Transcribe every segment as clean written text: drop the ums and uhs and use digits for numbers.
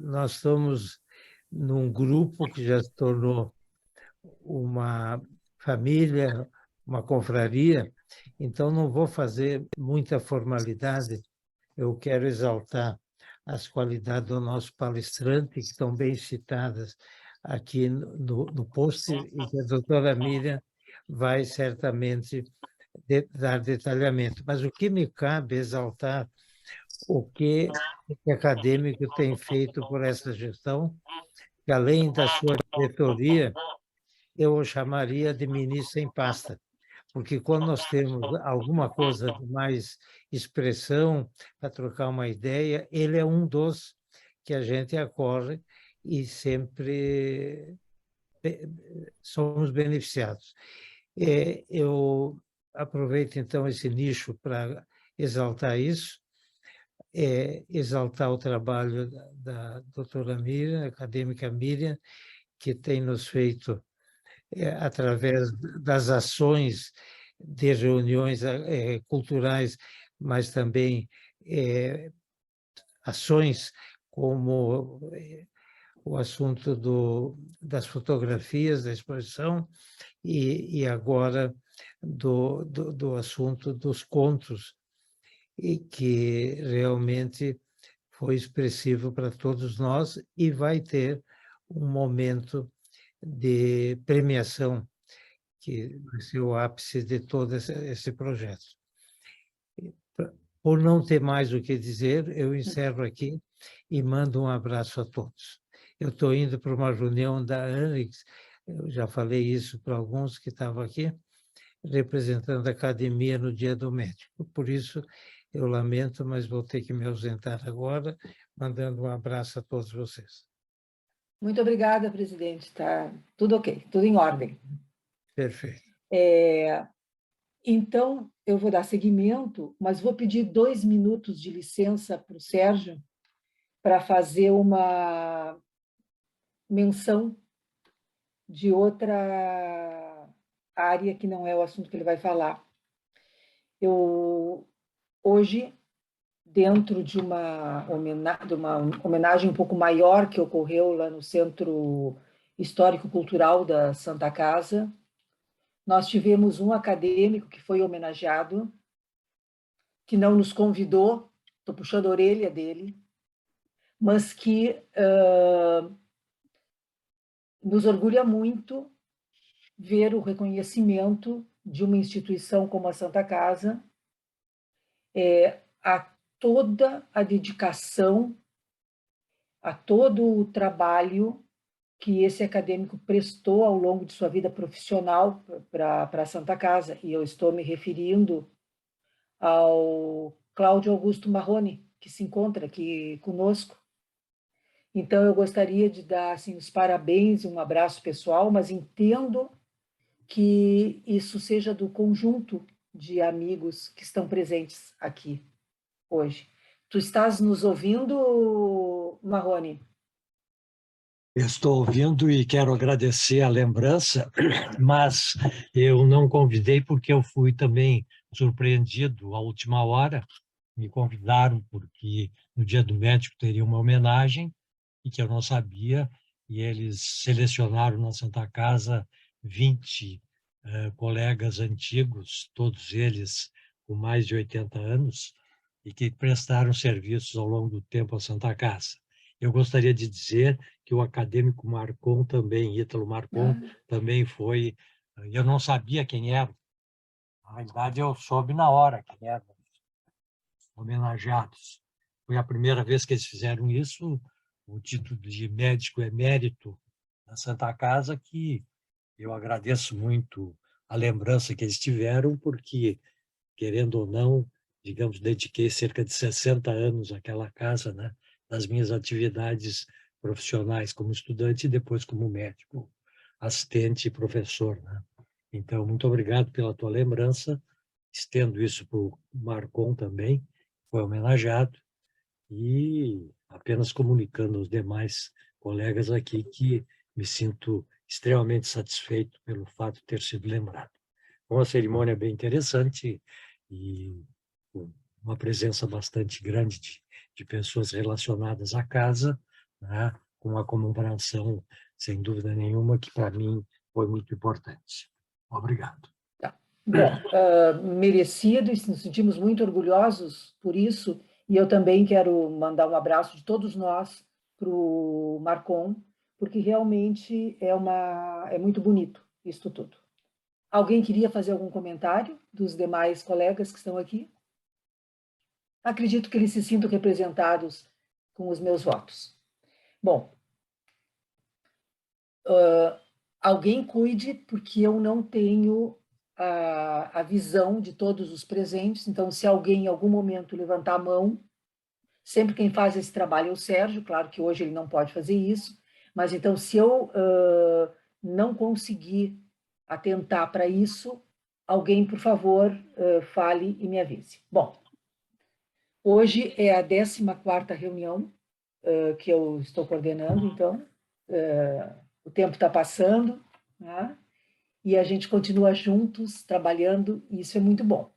nós estamos num grupo que já se tornou uma família, uma confraria, então não vou fazer muita formalidade. Eu quero exaltar as qualidades do nosso palestrante, que estão bem citadas aqui no post, e que a doutora Miriam vai certamente dar detalhamento. Mas o que me cabe é exaltar o que o acadêmico tem feito por essa gestão, que além da sua diretoria, eu o chamaria de ministro em pasta, porque quando nós temos alguma coisa de mais expressão para trocar uma ideia, ele é um dos que a gente acorre e sempre somos beneficiados. Eu aproveito, então, esse nicho para exaltar isso, exaltar o trabalho da doutora Miriam, acadêmica Miriam, que tem nos feito, através das ações de reuniões culturais, mas também ações como o assunto das fotografias da exposição e agora do assunto dos contos, e que realmente foi expressivo para todos nós e vai ter um momento de premiação, que vai ser o ápice de todo esse projeto. Por não ter mais o que dizer, eu encerro aqui e mando um abraço a todos. Eu estou indo para uma reunião da ANRIX, eu já falei isso para alguns que estavam aqui, representando a academia no Dia do Médico. Por isso, eu lamento, mas vou ter que me ausentar agora, mandando um abraço a todos vocês. Muito obrigada, presidente. Está tudo ok, tudo em ordem. Perfeito. Então, eu vou dar seguimento, mas vou pedir 2 minutos de licença para o Sérgio para fazer uma menção de outra área que não é o assunto que ele vai falar. Hoje, dentro de uma homenagem um pouco maior que ocorreu lá no Centro Histórico-Cultural da Santa Casa, nós tivemos um acadêmico que foi homenageado, que não nos convidou, estou puxando a orelha dele, mas que nos orgulha muito ver o reconhecimento de uma instituição como a Santa Casa, a toda a dedicação, a todo o trabalho que esse acadêmico prestou ao longo de sua vida profissional para a Santa Casa. E eu estou me referindo ao Cláudio Augusto Marrone, que se encontra aqui conosco. Então, eu gostaria de dar assim, os parabéns e um abraço pessoal, mas entendo que isso seja do conjunto de amigos que estão presentes aqui hoje. Tu estás nos ouvindo, Marrone? Eu estou ouvindo e quero agradecer a lembrança, mas eu não convidei porque eu fui também surpreendido à última hora. Me convidaram porque no Dia do Médico teria uma homenagem e que eu não sabia, e eles selecionaram na Santa Casa 20 colegas antigos, todos eles com mais de 80 anos, e que prestaram serviços ao longo do tempo à Santa Casa. Eu gostaria de dizer que o acadêmico Marcon também, Ítalo Marcon, também foi... Eu não sabia quem era. Na verdade, eu soube na hora quem eram homenageados. Foi a primeira vez que eles fizeram isso, o título de médico emérito da Santa Casa, que eu agradeço muito a lembrança que eles tiveram, porque, querendo ou não, digamos, dediquei cerca de 60 anos àquela casa, né, das minhas atividades profissionais como estudante e depois como médico, assistente e professor, né? Então, muito obrigado pela tua lembrança. Estendo isso para o Marcon também, foi homenageado, e apenas comunicando aos demais colegas aqui que me sinto extremamente satisfeito pelo fato de ter sido lembrado. Uma cerimônia bem interessante e uma presença bastante grande de pessoas relacionadas à casa, né? Com uma comemoração, sem dúvida nenhuma, que para mim foi muito importante. Obrigado. Bom, merecido, e nos sentimos muito orgulhosos por isso, e eu também quero mandar um abraço de todos nós para o Marcon, porque realmente é muito bonito isso tudo. Alguém queria fazer algum comentário dos demais colegas que estão aqui? Acredito que eles se sintam representados com os meus votos. Bom, alguém cuide, porque eu não tenho a visão de todos os presentes, então se alguém em algum momento levantar a mão, sempre quem faz esse trabalho é o Sérgio, claro que hoje ele não pode fazer isso, mas então se eu não conseguir atentar para isso, alguém, por favor, fale e me avise. Bom, hoje é a 14ª reunião que eu estou coordenando, então o tempo está passando, né? E a gente continua juntos, trabalhando, e isso é muito bom.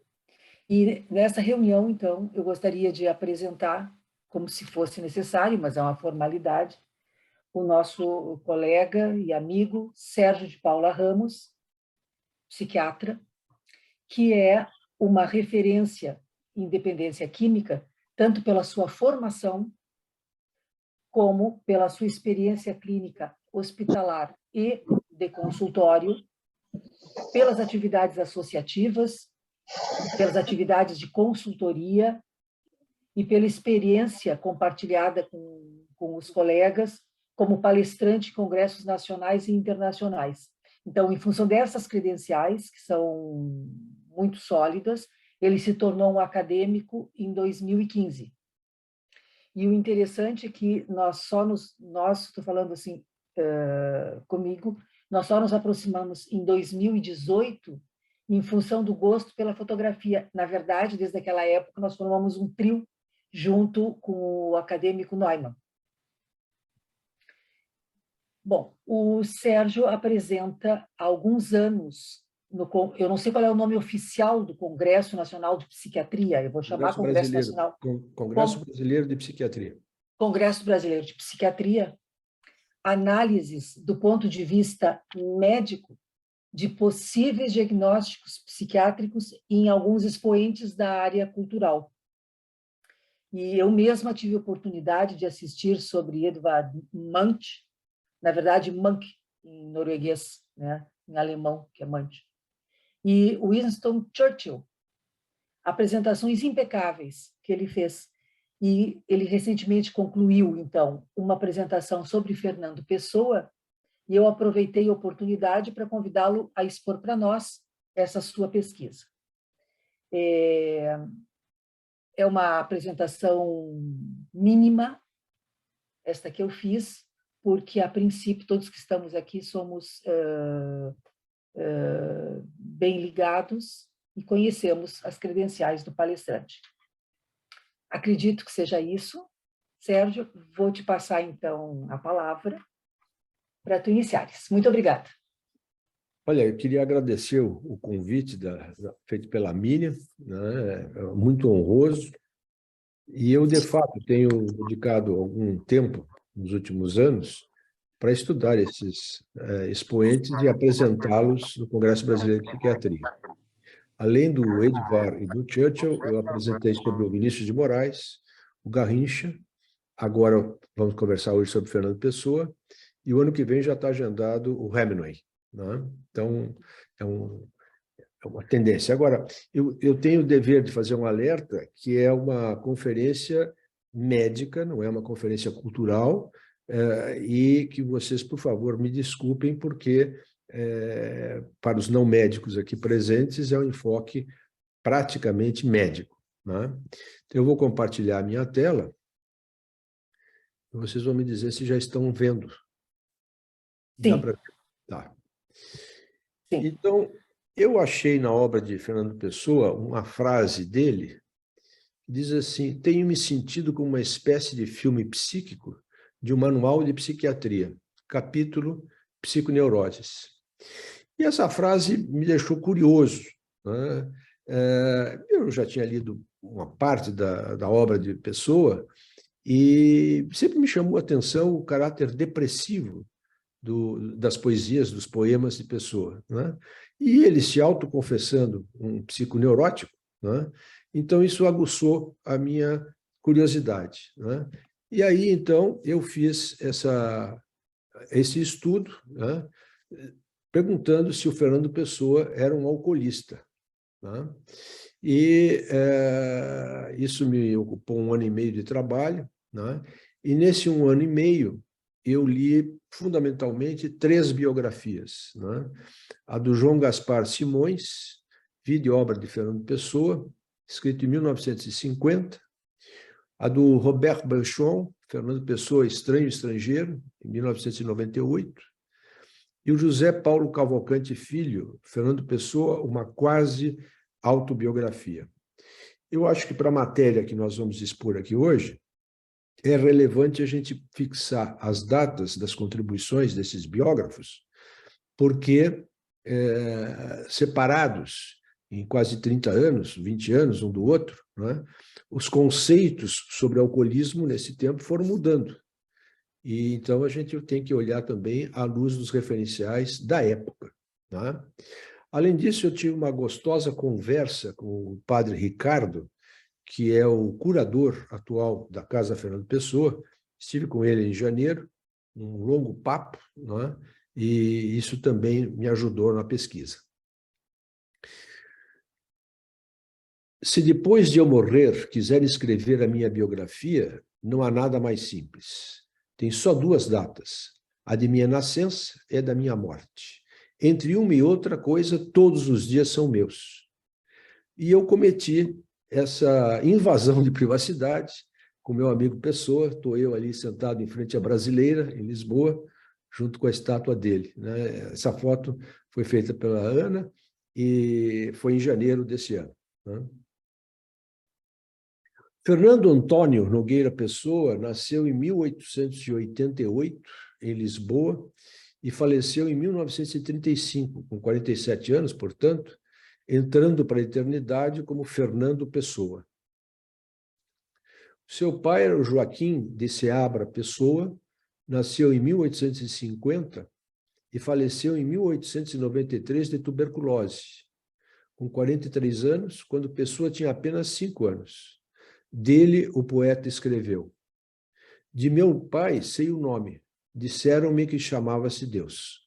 E nessa reunião, então, eu gostaria de apresentar, como se fosse necessário, mas é uma formalidade, o nosso colega e amigo Sérgio de Paula Ramos, psiquiatra, que é uma referência em dependência química, tanto pela sua formação, como pela sua experiência clínica hospitalar e de consultório, pelas atividades associativas, pelas atividades de consultoria e pela experiência compartilhada com os colegas como palestrante em congressos nacionais e internacionais. Então, em função dessas credenciais, que são muito sólidas, ele se tornou um acadêmico em 2015. E o interessante é que estou falando assim comigo, nós só nos aproximamos em 2018 em função do gosto pela fotografia. Na verdade, desde aquela época, nós formamos um trio junto com o acadêmico Neumann. Bom, o Sérgio apresenta há alguns anos, eu não sei qual é o nome oficial do Congresso Nacional de Psiquiatria, eu vou chamar Congresso Nacional. Congresso Brasileiro de Psiquiatria. Congresso Brasileiro de Psiquiatria, análises do ponto de vista médico de possíveis diagnósticos psiquiátricos em alguns expoentes da área cultural. E eu mesma tive a oportunidade de assistir sobre Edvard Munch, na verdade, Munch, em norueguês, né? Em alemão, que é Munch. E Winston Churchill, apresentações impecáveis que ele fez. E ele recentemente concluiu, então, uma apresentação sobre Fernando Pessoa, e eu aproveitei a oportunidade para convidá-lo a expor para nós essa sua pesquisa. É uma apresentação mínima, esta que eu fiz, porque, a princípio, todos que estamos aqui somos bem ligados e conhecemos as credenciais do palestrante. Acredito que seja isso. Sérgio, vou te passar, então, a palavra para tu iniciares. Muito obrigada. Olha, eu queria agradecer o convite feito pela Miriam, né? Muito honroso. E eu, de fato, tenho dedicado algum tempo, nos últimos anos, para estudar esses expoentes e apresentá-los no Congresso Brasileiro de Psiquiatria. Além do Edvard e do Churchill, eu apresentei sobre o Vinícius de Moraes, o Garrincha, agora vamos conversar hoje sobre Fernando Pessoa, e o ano que vem já está agendado o Hemingway, né? Então, é uma tendência. Agora, eu tenho o dever de fazer um alerta, que é uma conferência médica, não é uma conferência cultural, e que vocês, por favor, me desculpem, porque para os não médicos aqui presentes é um enfoque praticamente médico, né? Então, eu vou compartilhar a minha tela e vocês vão me dizer se já estão vendo. Sim. Dá pra... Tá. Sim. Então, eu achei na obra de Fernando Pessoa uma frase dele que diz assim: tenho me sentido como uma espécie de filme psíquico de um manual de psiquiatria, capítulo Psiconeuroses. E essa frase me deixou curioso, né? Eu já tinha lido uma parte da obra de Pessoa, e sempre me chamou a atenção o caráter depressivo das poesias, dos poemas de Pessoa, né? E ele se autoconfessando um psiconeurótico, né? Então isso aguçou a minha curiosidade, né? E aí, então, eu fiz esse estudo, né? Perguntando se o Fernando Pessoa era um alcoolista, né? E isso me ocupou 1 ano e meio de trabalho, né? E nesse 1 ano e meio, eu li fundamentalmente 3 biografias, né? A do João Gaspar Simões, Vida e Obra de Fernando Pessoa, escrito em 1950, a do Robert Belchon, Fernando Pessoa, Estranho e Estrangeiro, em 1998, e o José Paulo Cavalcante Filho, Fernando Pessoa, uma quase autobiografia. Eu acho que para a matéria que nós vamos expor aqui hoje, é relevante a gente fixar as datas das contribuições desses biógrafos, porque separados em quase 30 anos, 20 anos um do outro, né, os conceitos sobre alcoolismo nesse tempo foram mudando. E então a gente tem que olhar também à luz dos referenciais da época, né? Além disso, eu tive uma gostosa conversa com o padre Ricardo, que é o curador atual da Casa Fernando Pessoa. Estive com ele em janeiro, um longo papo, né? E isso também me ajudou na pesquisa. Se depois de eu morrer quiser escrever a minha biografia, não há nada mais simples. Tem só 2 datas, a de minha nascença e a da minha morte. Entre uma e outra coisa, todos os dias são meus. E eu cometi essa invasão de privacidade com meu amigo Pessoa. Estou eu ali sentado em frente à Brasileira, em Lisboa, junto com a estátua dele, né? Essa foto foi feita pela Ana e foi em janeiro desse ano, né? Fernando Antônio Nogueira Pessoa nasceu em 1888, em Lisboa, e faleceu em 1935, com 47 anos, portanto, entrando para a eternidade como Fernando Pessoa. Seu pai era o Joaquim de Seabra Pessoa, nasceu em 1850 e faleceu em 1893 de tuberculose, com 43 anos, quando Pessoa tinha apenas 5 anos. Dele, o poeta escreveu: de meu pai sei o nome, disseram-me que chamava-se Deus.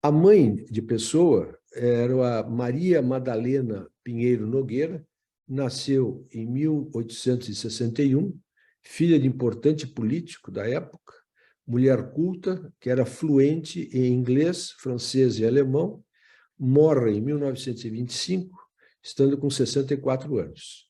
A mãe de Pessoa era a Maria Madalena Pinheiro Nogueira, nasceu em 1861, filha de importante político da época, mulher culta, que era fluente em inglês, francês e alemão, morre em 1925, estando com 64 anos.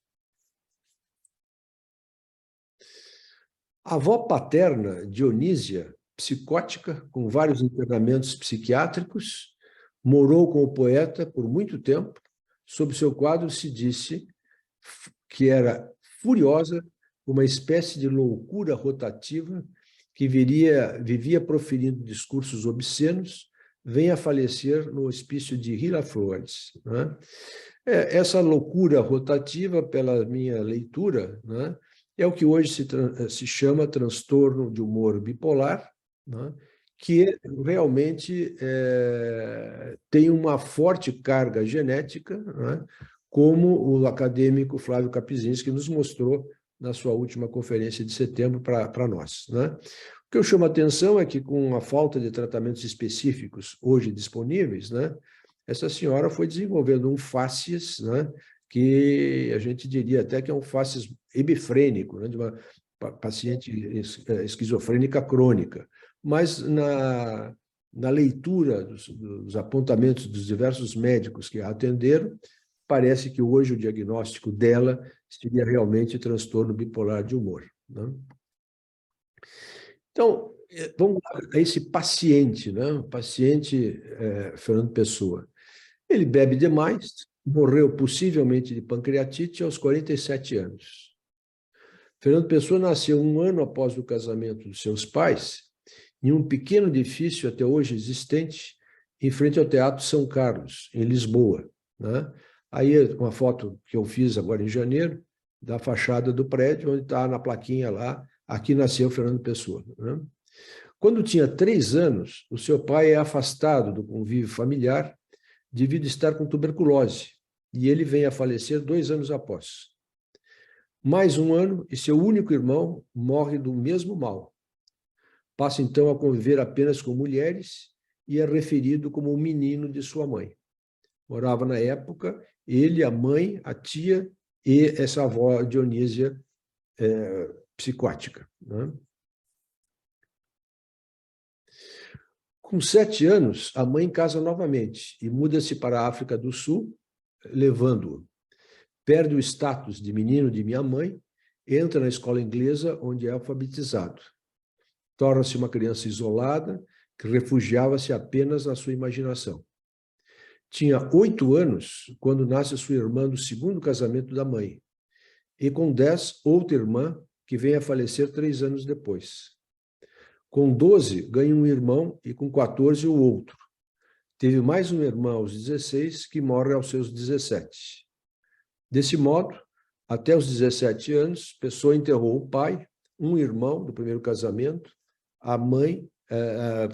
A avó paterna, Dionísia, psicótica, com vários internamentos psiquiátricos, morou com o poeta por muito tempo. Sob seu quadro se disse que era furiosa, uma espécie de loucura rotativa que vivia proferindo discursos obscenos, vem a falecer no hospício de Giraflores, né? Essa loucura rotativa, pela minha leitura, né, é o que hoje se chama transtorno de humor bipolar, né, que realmente tem uma forte carga genética, né, como o acadêmico Flávio Kapizinski nos mostrou na sua última conferência de setembro para nós, né? O que eu chamo a atenção é que, com a falta de tratamentos específicos hoje disponíveis, né, essa senhora foi desenvolvendo um fácies, né, que a gente diria até que é um fácies hebefrênico, né, de uma paciente esquizofrênica crônica. Mas na leitura dos apontamentos dos diversos médicos que a atenderam, parece que hoje o diagnóstico dela seria realmente transtorno bipolar de humor, né? Então, vamos a esse paciente, né? O paciente Fernando Pessoa. Ele bebe demais, morreu possivelmente de pancreatite aos 47 anos. Fernando Pessoa nasceu 1 ano após o casamento dos seus pais, em um pequeno edifício até hoje existente, em frente ao Teatro São Carlos, em Lisboa, né? Aí, uma foto que eu fiz agora em janeiro, da fachada do prédio, onde está na plaquinha lá, aqui nasceu Fernando Pessoa, né? Quando tinha 3 anos, o seu pai é afastado do convívio familiar devido a estar com tuberculose, e ele vem a falecer 2 anos após. Mais um ano, e seu único irmão morre do mesmo mal. Passa, então, a conviver apenas com mulheres e é referido como o menino de sua mãe. Morava, na época, ele, a mãe, a tia e essa avó Dionísia psicótica, né? Com 7 anos, a mãe casa novamente e muda-se para a África do Sul, levando-o. Perde o status de menino de minha mãe, entra na escola inglesa, onde é alfabetizado. Torna-se uma criança isolada, que refugiava-se apenas na sua imaginação. Tinha 8 anos quando nasce sua irmã do segundo casamento da mãe, e com 10, outra irmã, que vem a falecer 3 anos depois. Com 12, ganha um irmão e com 14, o outro. Teve mais um irmão aos 16, que morre aos seus 17. Desse modo, até os 17 anos, Pessoa enterrou o pai, um irmão do primeiro casamento, a mãe,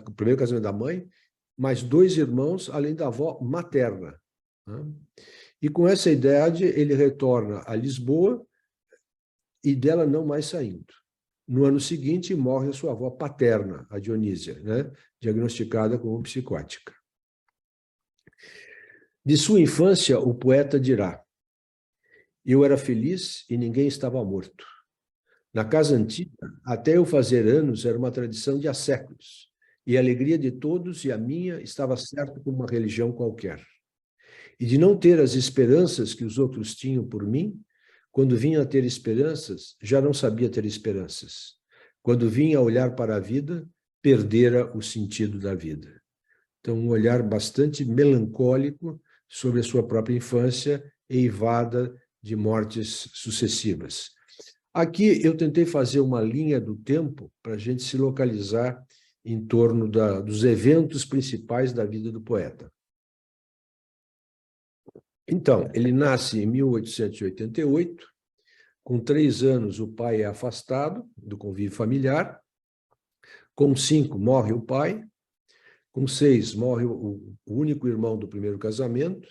o primeiro casamento da mãe, mais 2 irmãos, além da avó materna, né? E com essa idade, ele retorna a Lisboa e dela não mais saindo. No ano seguinte, morre a sua avó paterna, a Dionísia, né? Diagnosticada como psicótica. De sua infância, o poeta dirá: eu era feliz e ninguém estava morto. Na casa antiga, até eu fazer anos, era uma tradição de há séculos, e a alegria de todos e a minha estava certa como uma religião qualquer. E de não ter as esperanças que os outros tinham por mim, quando vinha a ter esperanças, já não sabia ter esperanças. Quando vinha a olhar para a vida, perdera o sentido da vida. Então, um olhar bastante melancólico sobre a sua própria infância, eivada de mortes sucessivas. Aqui eu tentei fazer uma linha do tempo para a gente se localizar em torno dos eventos principais da vida do poeta. Então, ele nasce em 1888, com 3 anos o pai é afastado do convívio familiar, com 5 morre o pai, com 6 morre o único irmão do primeiro casamento,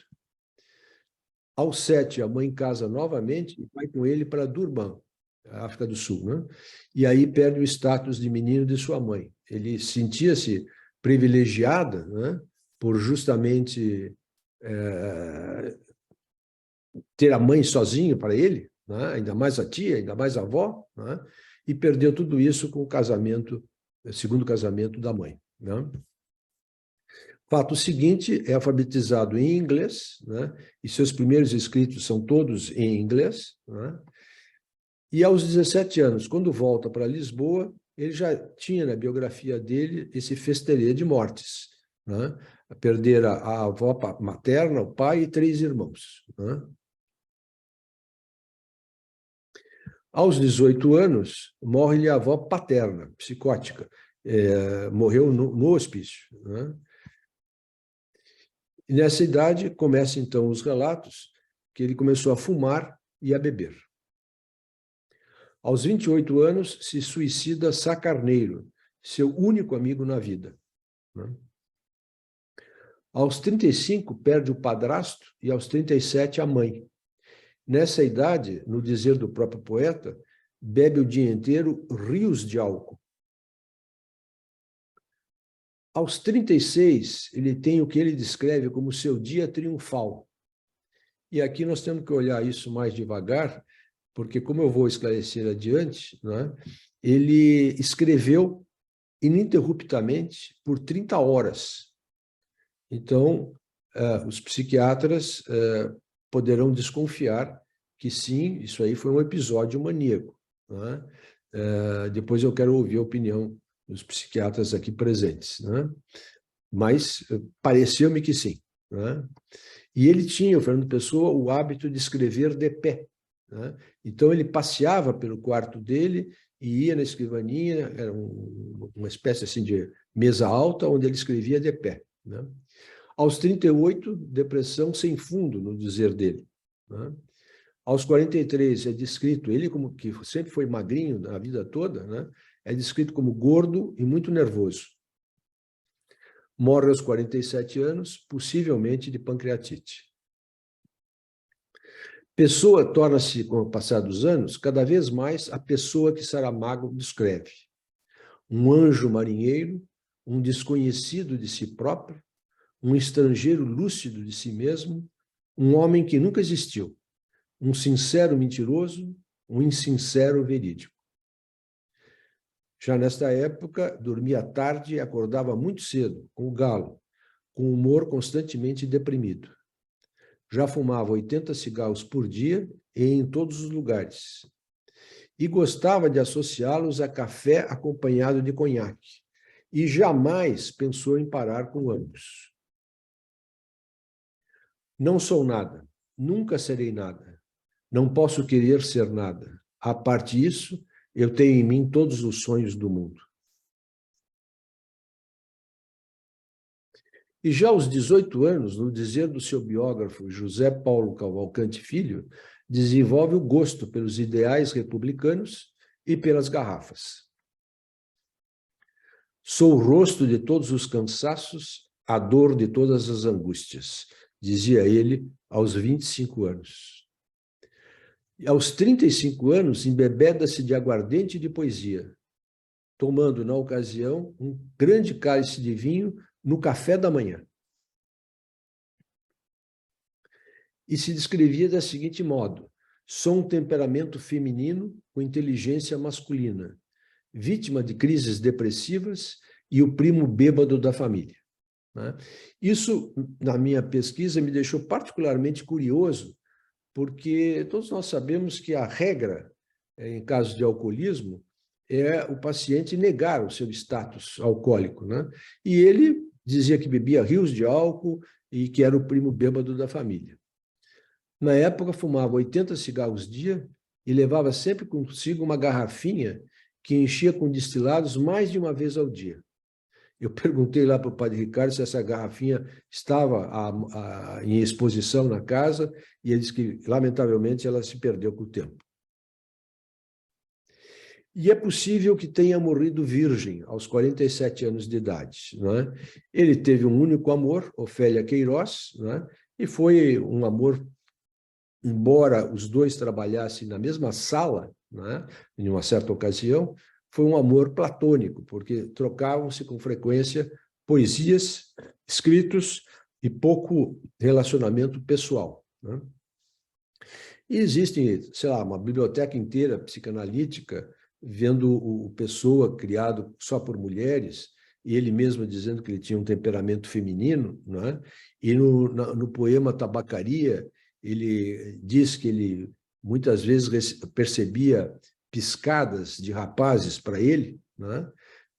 aos 7 a mãe casa novamente e vai com ele para Durban, África do Sul, né? E aí perde o status de menino de sua mãe. Ele sentia-se privilegiada, né, por justamente ter a mãe sozinho para ele, né, ainda mais a tia, ainda mais a avó, né, e perdeu tudo isso com o casamento, o segundo casamento da mãe, né? Fato seguinte, é alfabetizado em inglês, né, e seus primeiros escritos são todos em inglês, né? E aos 17 anos, quando volta para Lisboa, ele já tinha na biografia dele esse festeirê de mortes, né? Perder a avó materna, o pai e 3 irmãos, né? Aos 18 anos, morre-lhe a avó paterna, psicótica, morreu no hospício, né? E nessa idade, começam então os relatos que ele começou a fumar e a beber. Aos 28 anos, se suicida Sá Carneiro, seu único amigo na vida, né? Aos 35, perde o padrasto e aos 37, a mãe. Nessa idade, no dizer do próprio poeta, bebe o dia inteiro rios de álcool. Aos 36, ele tem o que ele descreve como seu dia triunfal. E aqui nós temos que olhar isso mais devagar, porque, como eu vou esclarecer adiante, né, ele escreveu ininterruptamente por 30 horas. Então, os psiquiatras poderão desconfiar que sim, isso aí foi um episódio maníaco, né? Depois eu quero ouvir a opinião dos psiquiatras aqui presentes, né? Mas pareceu-me que sim, né? E ele tinha, o Fernando Pessoa, o hábito de escrever de pé, né? Então ele passeava pelo quarto dele e ia na escrivaninha, era uma espécie assim de mesa alta, onde ele escrevia de pé, né? Aos 38, depressão sem fundo, no dizer dele. né? Aos 43 é descrito, ele como que sempre foi magrinho na vida toda, né? É descrito como gordo e muito nervoso. Morre aos 47 anos, possivelmente de pancreatite. Pessoa torna-se, com o passar dos anos, cada vez mais a pessoa que Saramago descreve. Um anjo marinheiro, um desconhecido de si próprio, um estrangeiro lúcido de si mesmo, um homem que nunca existiu, um sincero mentiroso, um insincero verídico. Já nesta época, dormia tarde e acordava muito cedo, com o galo, com o humor constantemente deprimido. Já fumava 80 cigarros por dia e em todos os lugares. E gostava de associá-los a café acompanhado de conhaque. E jamais pensou em parar com ambos. Não sou nada, nunca serei nada. Não posso querer ser nada. A parte disso, eu tenho em mim todos os sonhos do mundo. E já aos 18 anos, no dizer do seu biógrafo José Paulo Cavalcante Filho, desenvolve o gosto pelos ideais republicanos e pelas garrafas. Sou o rosto de todos os cansaços, a dor de todas as angústias, dizia ele aos 25 anos. E aos 35 anos, embebeda-se de aguardente e de poesia, tomando, na ocasião, um grande cálice de vinho no café da manhã. E se descrevia da seguinte modo: sou um temperamento feminino com inteligência masculina, vítima de crises depressivas e o primo bêbado da família. Isso, na minha pesquisa, me deixou particularmente curioso, porque todos nós sabemos que a regra, em caso de alcoolismo, é o paciente negar o seu status alcoólico, né? E ele dizia que bebia rios de álcool e que era o primo bêbado da família. Na época, fumava 80 cigarros dia e levava sempre consigo uma garrafinha que enchia com destilados mais de uma vez ao dia. Eu perguntei lá para o padre Ricardo se essa garrafinha estava em exposição na casa e ele disse que, lamentavelmente, ela se perdeu com o tempo. E é possível que tenha morrido virgem aos 47 anos de idade, não é? Ele teve um único amor, Ofélia Queiroz, não é? E foi um amor, embora os dois trabalhassem na mesma sala, não é? Em uma certa ocasião, foi um amor platônico, porque trocavam-se com frequência poesias, escritos e pouco relacionamento pessoal, né? E existe, sei lá, uma biblioteca inteira psicanalítica vendo o Pessoa criado só por mulheres, e ele mesmo dizendo que ele tinha um temperamento feminino, né? E no poema Tabacaria, ele diz que ele muitas vezes percebia piscadas de rapazes para ele, né?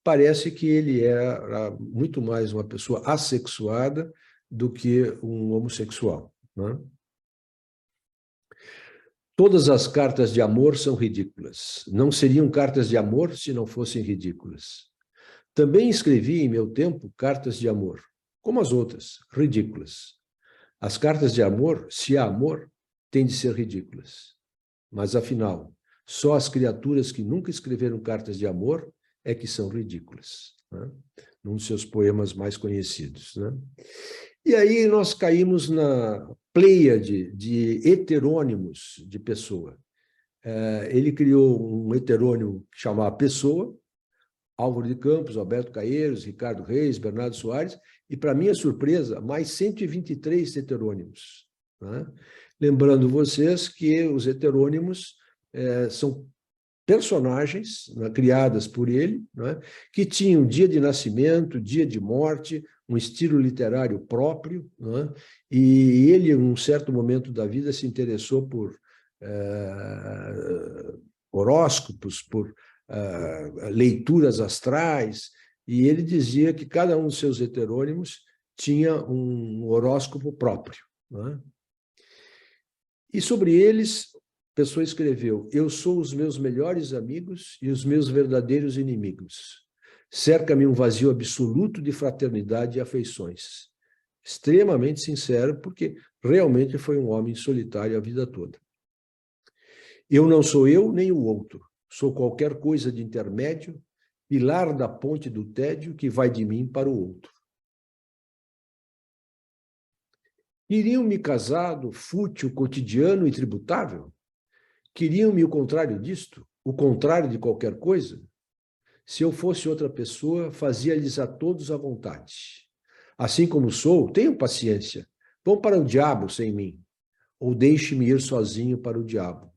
Parece que ele era muito mais uma pessoa assexuada do que um homossexual, né? Todas as cartas de amor são ridículas. Não seriam cartas de amor se não fossem ridículas. Também escrevi em meu tempo cartas de amor, como as outras, ridículas. As cartas de amor, se há amor, têm de ser ridículas. Mas, afinal, só as criaturas que nunca escreveram cartas de amor é que são ridículas, né? Num dos seus poemas mais conhecidos, né? E aí nós caímos na pleiade de heterônimos de Pessoa. Ele criou um heterônimo que chamava Pessoa, Álvaro de Campos, Alberto Caeiros, Ricardo Reis, Bernardo Soares, e, para minha surpresa, mais 123 heterônimos, né? Lembrando vocês que os heterônimos são personagens, né, criadas por ele, né, que tinham dia de nascimento, dia de morte, um estilo literário próprio, né, e ele, em um certo momento da vida, se interessou por horóscopos, por leituras astrais, e ele dizia que cada um dos seus heterônimos tinha um horóscopo próprio, né? E sobre eles, a pessoa escreveu: eu sou os meus melhores amigos e os meus verdadeiros inimigos. Cerca-me um vazio absoluto de fraternidade e afeições. extremamente sincero, porque realmente foi um homem solitário a vida toda. Eu não sou eu nem o outro, sou qualquer coisa de intermédio, pilar da ponte do tédio que vai de mim para o outro. Queriam-me casado, fútil, cotidiano e tributável? Queriam-me o contrário disto? O contrário de qualquer coisa? Se eu fosse outra pessoa, fazia-lhes a todos à vontade. Assim como sou, tenham paciência. Vão para o diabo sem mim. Ou deixe-me ir sozinho para o diabo.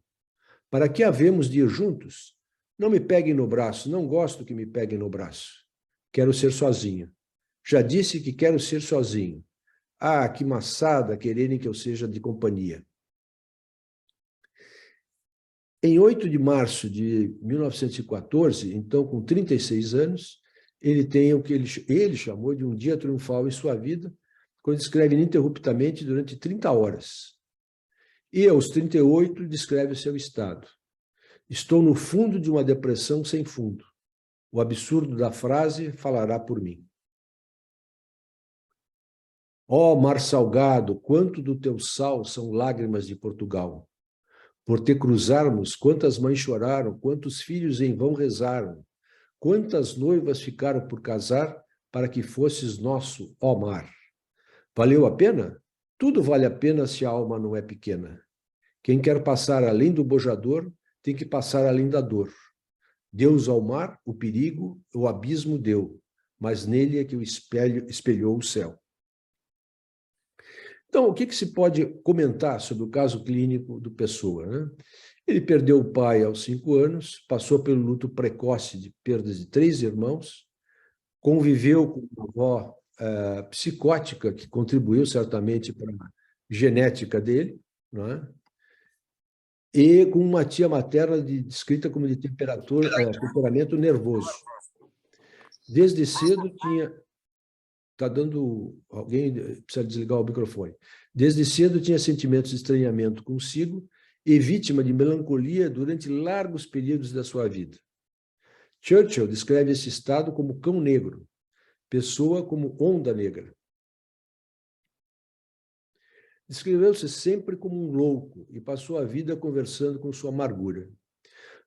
Para que havemos de ir juntos? Não me peguem no braço, não gosto que me peguem no braço. Quero ser sozinho. Já disse que quero ser sozinho. Ah, que maçada quererem que eu seja de companhia. Em 8 de março de 1914, então com 36 anos, ele tem o que ele chamou de um dia triunfal em sua vida, quando escreve ininterruptamente durante 30 horas. E aos 38 descreve o seu estado. Estou no fundo de uma depressão sem fundo. O absurdo da frase falará por mim. Ó mar salgado, quanto do teu sal são lágrimas de Portugal. Por te cruzarmos, quantas mães choraram, quantos filhos em vão rezaram, quantas noivas ficaram por casar para que fosses nosso, ó mar. Valeu a pena? Tudo vale a pena se a alma não é pequena. Quem quer passar além do bojador, tem que passar além da dor. Deus ao mar, o perigo, o abismo deu, mas nele é que o espelhou o céu. Então, o que se pode comentar sobre o caso clínico do Pessoa, né? Ele perdeu o pai aos 5 anos, passou pelo luto precoce de perdas de 3 irmãos, conviveu com uma avó psicótica, que contribuiu certamente para a genética dele, não é? E com uma tia materna descrita como de temperamento nervoso. Desde cedo tinha... Está dando... Alguém precisa desligar o microfone. Desde cedo tinha sentimentos de estranhamento consigo e vítima de melancolia durante largos períodos da sua vida. Churchill descreve esse estado como cão negro, Pessoa como onda negra. Descreveu-se sempre como um louco e passou a vida conversando com sua amargura.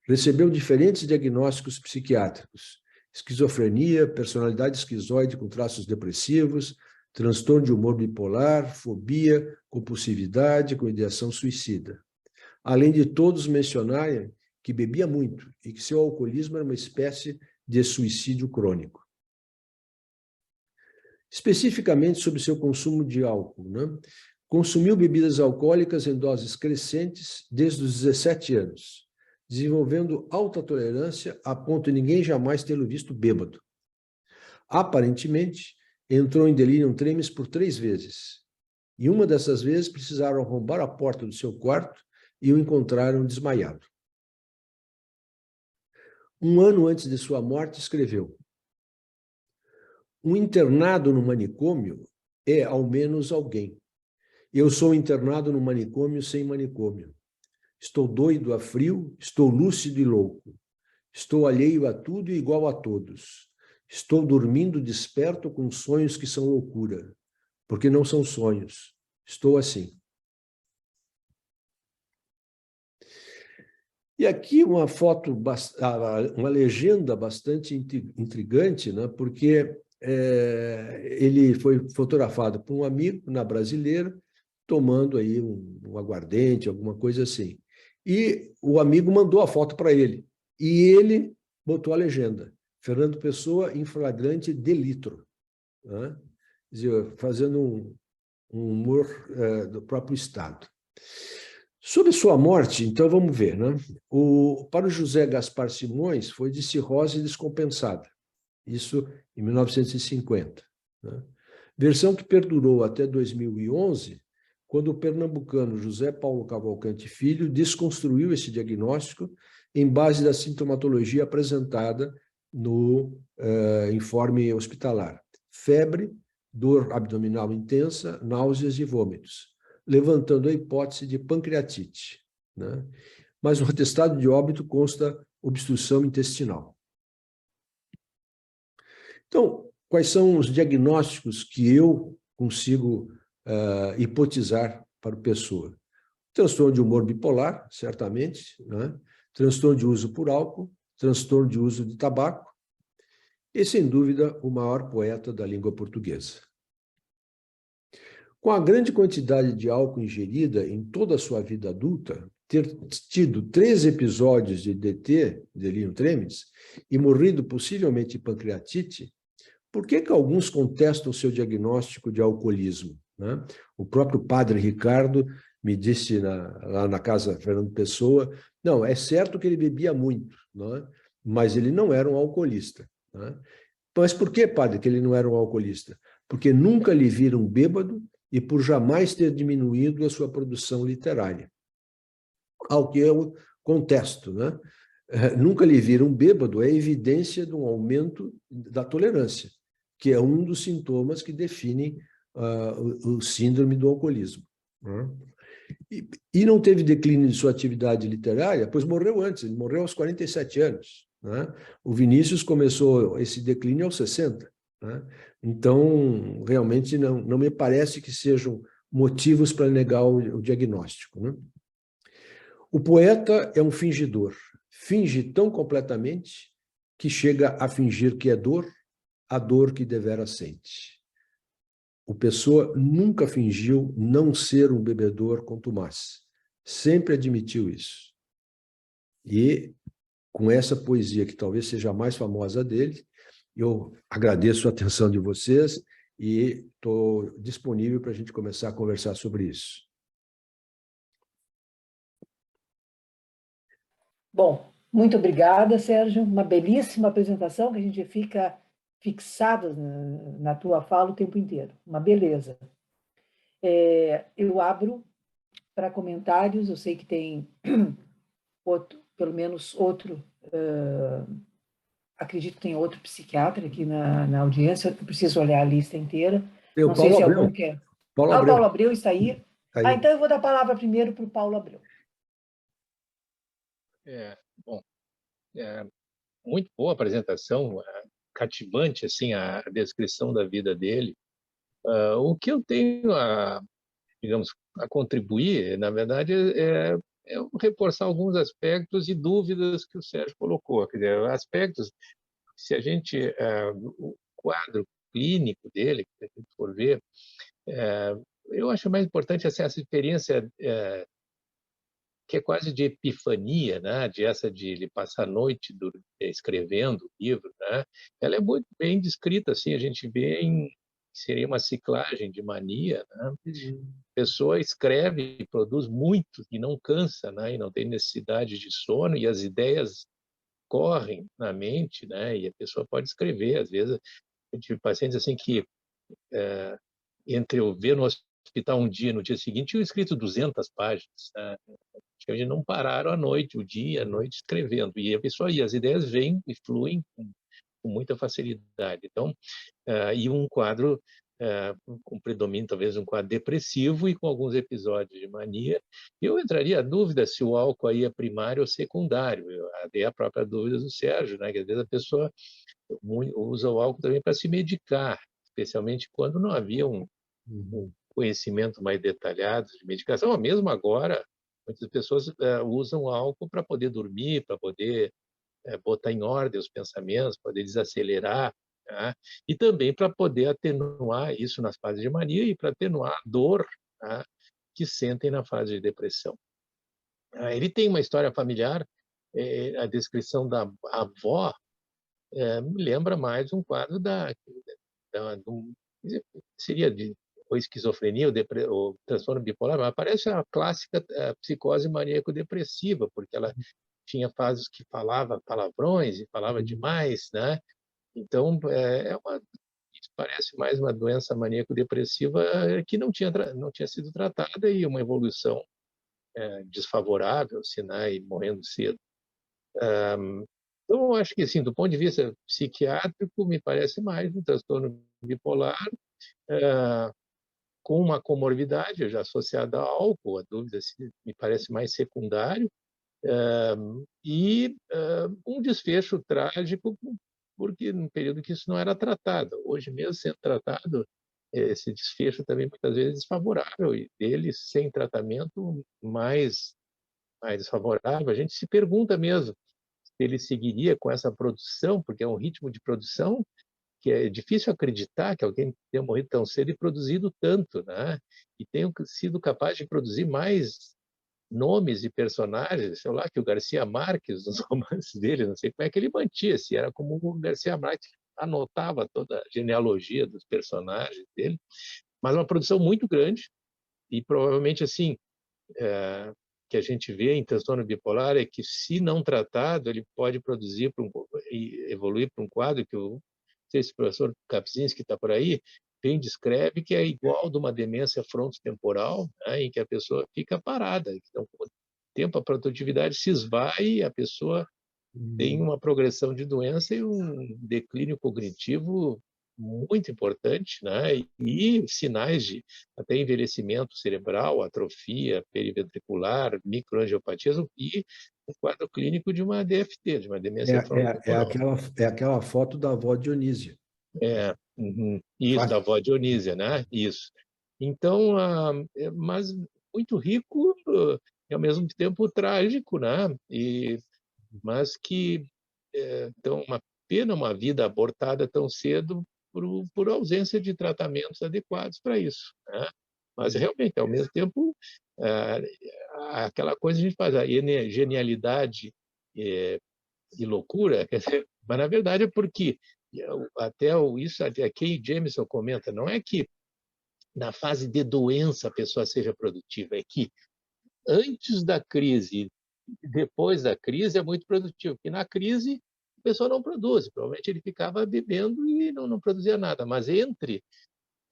Recebeu diferentes diagnósticos psiquiátricos: esquizofrenia, personalidade esquizoide com traços depressivos, transtorno de humor bipolar, fobia, compulsividade com ideação suicida. Além de todos mencionarem que bebia muito e que seu alcoolismo era uma espécie de suicídio crônico. Especificamente sobre seu consumo de álcool, né? Consumiu bebidas alcoólicas em doses crescentes desde os 17 anos, desenvolvendo alta tolerância a ponto de ninguém jamais tê-lo visto bêbado. Aparentemente, entrou em delirium tremens por 3 vezes. E uma dessas vezes precisaram arrombar a porta do seu quarto e o encontraram desmaiado. Um ano antes de sua morte, escreveu: um internado no manicômio é, ao menos, alguém. Eu sou internado no manicômio sem manicômio. Estou doido a frio, estou lúcido e louco. Estou alheio a tudo e igual a todos. Estou dormindo desperto com sonhos que são loucura, porque não são sonhos. Estou assim. E aqui uma foto, uma legenda bastante intrigante, né? Porque ele foi fotografado por um amigo na Brasileira, tomando aí um aguardente, alguma coisa assim. E o amigo mandou a foto para ele. E ele botou a legenda: Fernando Pessoa em flagrante delito, né? Quer dizer, fazendo um humor do próprio Estado. Sobre sua morte, então, vamos ver, né? Para o José Gaspar Simões, foi de cirrose descompensada. Isso em 1950. Né? Versão que perdurou até 2011, quando o pernambucano José Paulo Cavalcante Filho desconstruiu esse diagnóstico em base da sintomatologia apresentada no informe hospitalar: febre, dor abdominal intensa, náuseas e vômitos, levantando a hipótese de pancreatite, né? Mas no atestado de óbito consta obstrução intestinal. Então, quais são os diagnósticos que eu consigo hipotizar para a pessoa. Transtorno de humor bipolar, certamente, né? Transtorno de uso por álcool, transtorno de uso de tabaco, e, sem dúvida, o maior poeta da língua portuguesa. Com a grande quantidade de álcool ingerida em toda a sua vida adulta, ter tido 3 episódios de DT, delírio tremens, e morrido possivelmente de pancreatite, por que alguns contestam o seu diagnóstico de alcoolismo, né? O próprio padre Ricardo me disse lá na casa Fernando Pessoa, não, é certo que ele bebia muito, né? Mas ele não era um alcoolista, né? Mas por que, padre, que ele não era um alcoolista? Porque nunca lhe viram bêbado e por jamais ter diminuído a sua produção literária. Ao que eu contesto, né? Nunca lhe viram bêbado é evidência de um aumento da tolerância, que é um dos sintomas que definem o síndrome do alcoolismo, né? E não teve declínio de sua atividade literária, pois morreu antes, ele morreu aos 47 anos, né? O Vinícius começou esse declínio aos 60, né? Então, realmente, não me parece que sejam motivos para negar o diagnóstico, né? O poeta é um fingidor, finge tão completamente que chega a fingir que é dor, a dor que devera sente. O Pessoa nunca fingiu não ser um bebedor contumaz, sempre admitiu isso. E, com essa poesia, que talvez seja a mais famosa dele, eu agradeço a atenção de vocês e estou disponível para a gente começar a conversar sobre isso. Bom, muito obrigada, Sérgio. Uma belíssima apresentação que a gente fica fixado na tua fala o tempo inteiro. Uma beleza. Eu abro para comentários. Eu sei que tem pelo menos outro, acredito que tem outro psiquiatra aqui na audiência. Eu preciso olhar a lista inteira. Tem o Não sei Paulo se Abreu. algum quer. Paulo O Abreu. Paulo Abreu está aí. Aí. Então eu vou dar a palavra primeiro para o Paulo Abreu. Bom, muito boa apresentação, cativante assim a descrição da vida dele. O que eu tenho digamos, a contribuir, na verdade, é reforçar alguns aspectos e dúvidas que o Sérgio colocou. Quer dizer, aspectos, se a gente o quadro clínico dele, que a gente for ver, eu acho mais importante essa experiência que é quase de epifania, né? De ele passar a noite escrevendo o livro, né? Ela é muito bem descrita, assim, a gente vê seria uma ciclagem de mania, né? A pessoa escreve e produz muito e não cansa, né? E não tem necessidade de sono e as ideias correm na mente, né? E a pessoa pode escrever, às vezes eu tive pacientes assim que entre eu ver no hospital um dia, no dia seguinte, eu escrito 200 páginas, né? Eles não pararam a noite, o dia, a noite escrevendo. E a pessoa as ideias vêm e fluem com muita facilidade. Então, e um quadro com predomínio, talvez, um quadro depressivo e com alguns episódios de mania. Eu entraria a dúvida se o álcool aí é primário ou secundário. Eu dei a própria dúvida do Sérgio, né? Que às vezes a pessoa usa o álcool também para se medicar, especialmente quando não havia um conhecimento mais detalhado de medicação, ou mesmo agora, muitas pessoas usam álcool para poder dormir, para poder botar em ordem os pensamentos, poder desacelerar, tá? E também para poder atenuar isso nas fases de mania e para atenuar a dor, tá? Que sentem na fase de depressão. Ele tem uma história familiar, a descrição da avó me lembra mais um quadro seria ou esquizofrenia ou transtorno bipolar, mas parece a clássica psicose maníaco-depressiva, porque ela tinha fases que falava palavrões e falava demais, né? Então, isso parece mais uma doença maníaco-depressiva que não tinha sido tratada e uma evolução desfavorável, e morrendo cedo. Então, eu acho que, assim, do ponto de vista psiquiátrico, me parece mais um transtorno bipolar, com uma comorbidade já associada ao álcool, a dúvida me parece mais secundário, e um desfecho trágico, porque no período que isso não era tratado. Hoje mesmo, sendo tratado, esse desfecho também muitas vezes desfavorável, e ele sem tratamento mais desfavorável. A gente se pergunta mesmo se ele seguiria com essa produção, porque é um ritmo de produção que é difícil acreditar que alguém tenha morrido tão cedo e produzido tanto, né? E tenha sido capaz de produzir mais nomes e personagens, sei lá, que o Garcia Marques, nos romances dele, não sei como é que ele mantinha, se era como o Garcia Marques anotava toda a genealogia dos personagens dele, mas uma produção muito grande e provavelmente, assim, que a gente vê em transtorno bipolar é que, se não tratado, ele pode produzir e evoluir para um quadro que não sei se o professor Kapczynski está por aí, bem descreve, que é igual de uma demência frontotemporal, né, em que a pessoa fica parada. Então, com o tempo, a produtividade se esvai e a pessoa tem uma progressão de doença e um declínio cognitivo muito importante, né? E sinais de até envelhecimento cerebral, atrofia periventricular, microangiopatias e um quadro clínico de uma DFT, de uma demência frontotemporal. É aquela foto da avó Dionísia. Isso, da avó Dionísia, né? Isso. Então, mas muito rico e, ao mesmo tempo, trágico, né? Mas que, então, uma pena uma vida abortada tão cedo por ausência de tratamentos adequados para isso, né? Mas, realmente, ao mesmo tempo, aquela coisa a gente faz, a genialidade e loucura, mas, na verdade, é porque isso até Kay Jameson comenta, não é que na fase de doença a pessoa seja produtiva, é que antes da crise, depois da crise é muito produtivo, porque na crise a pessoa não produz, provavelmente ele ficava bebendo e não produzia nada, mas entre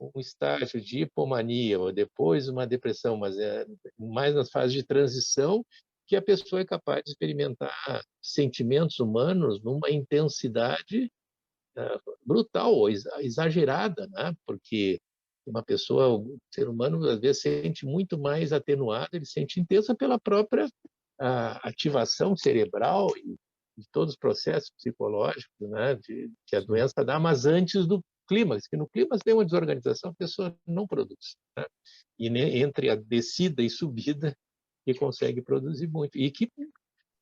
um estágio de hipomania ou depois uma depressão, mas é mais nas fases de transição que a pessoa é capaz de experimentar sentimentos humanos numa intensidade brutal ou exagerada, né? Porque uma pessoa, o ser humano, às vezes sente muito mais atenuado, ele sente intensa pela própria ativação cerebral e de todos os processos psicológicos, né, que a doença dá, mas antes do clímax, que no clímax tem uma desorganização, a pessoa não produz, né? E entre a descida e subida, que consegue produzir muito. E que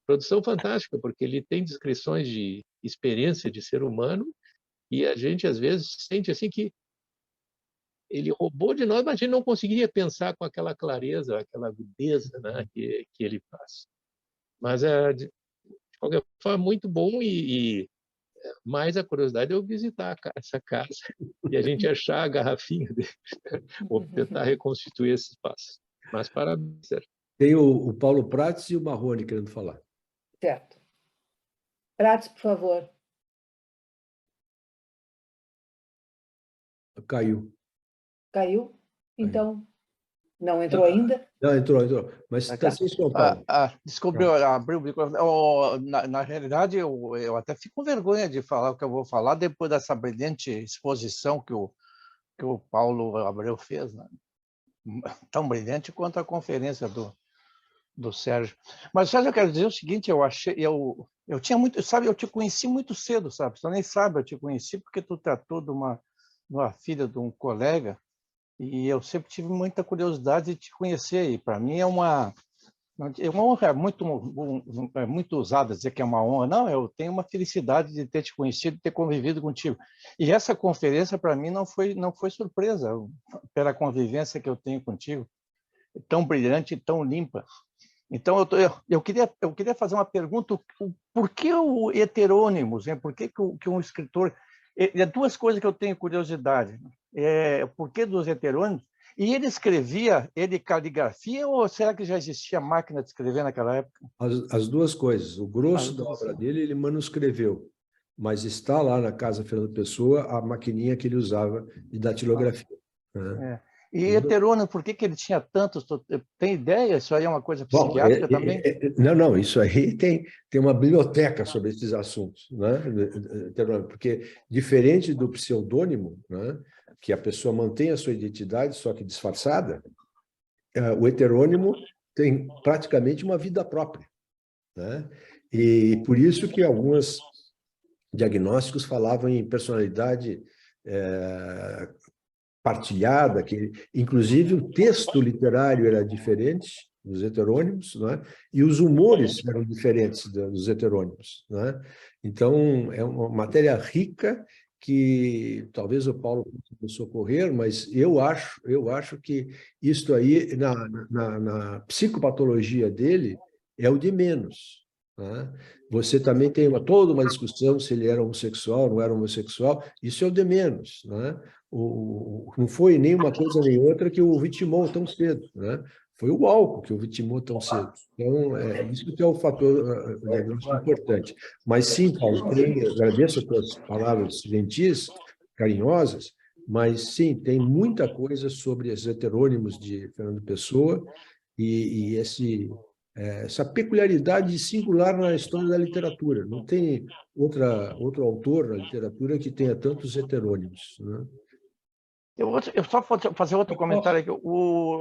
produção fantástica, porque ele tem descrições de experiência de ser humano e a gente, às vezes, sente assim que ele roubou de nós, mas a gente não conseguiria pensar com aquela clareza, aquela agudeza, né, que ele faz. Mas, de qualquer forma, muito bom e mais a curiosidade é eu visitar essa casa e a gente achar a garrafinha dele, ou tentar reconstituir esse espaço. Mas parabéns, Sérgio. Tem o Paulo Prats e o Marrone querendo falar. Certo. Prats, por favor. Caiu. Caiu? Então, não entrou ainda? Não, entrou. Mas está sem som, Paulo. Descobriu, abriu o microfone. Na realidade, eu até fico com vergonha de falar o que eu vou falar depois dessa brilhante exposição que o Paulo Abreu fez, né? Tão brilhante quanto a conferência do Sérgio. Mas, Sérgio, eu quero dizer o seguinte, eu tinha muito, sabe, eu te conheci muito cedo, sabe? Você nem sabe, eu te conheci porque tu tratou de uma filha de um colega e eu sempre tive muita curiosidade de te conhecer. E para mim é uma honra, é muito usada dizer que é uma honra. Não, eu tenho uma felicidade de ter te conhecido, ter convivido contigo. E essa conferência, para mim, não foi surpresa, pela convivência que eu tenho contigo, tão brilhante, tão limpa. Então, eu queria fazer uma pergunta: por que o heterônimos? Né? Por que um escritor... duas coisas que eu tenho curiosidade. Por que dos heterônimos? E ele escrevia, caligrafia, ou será que já existia máquina de escrever naquela época? As duas coisas. O grosso da obra dele, ele manuscreveu, mas está lá na Casa Fernando Pessoa a maquininha que ele usava de datilografia. Né? E heterônimo, por que ele tinha tantos? Tem ideia? Isso aí é uma coisa psiquiátrica também? Não, isso aí tem uma biblioteca sobre esses assuntos, né? Porque, diferente do pseudônimo, né, que a pessoa mantém a sua identidade, só que disfarçada, o heterônimo tem praticamente uma vida própria. Né? E por isso que alguns diagnósticos falavam em personalidade partilhada, que inclusive o texto literário era diferente dos heterônimos, não é? E os humores eram diferentes dos heterônimos, não é? Então, é uma matéria rica que talvez o Paulo possa me socorrer, mas eu acho que isso aí, na psicopatologia dele, é o de menos. Né? Você também tem toda uma discussão se ele era homossexual, não era homossexual, isso é o de menos. Né? Não foi nem uma coisa nem outra que o vitimou tão cedo. Né? Foi o álcool que o vitimou tão cedo. Então, isso que é o fator importante. Mas sim, Paulo, agradeço as tuas palavras gentis, carinhosas, mas sim, tem muita coisa sobre os heterônimos de Fernando Pessoa e essa peculiaridade singular na história da literatura. Não tem outro autor na literatura que tenha tantos heterônimos. Né? Eu só vou fazer outro comentário aqui.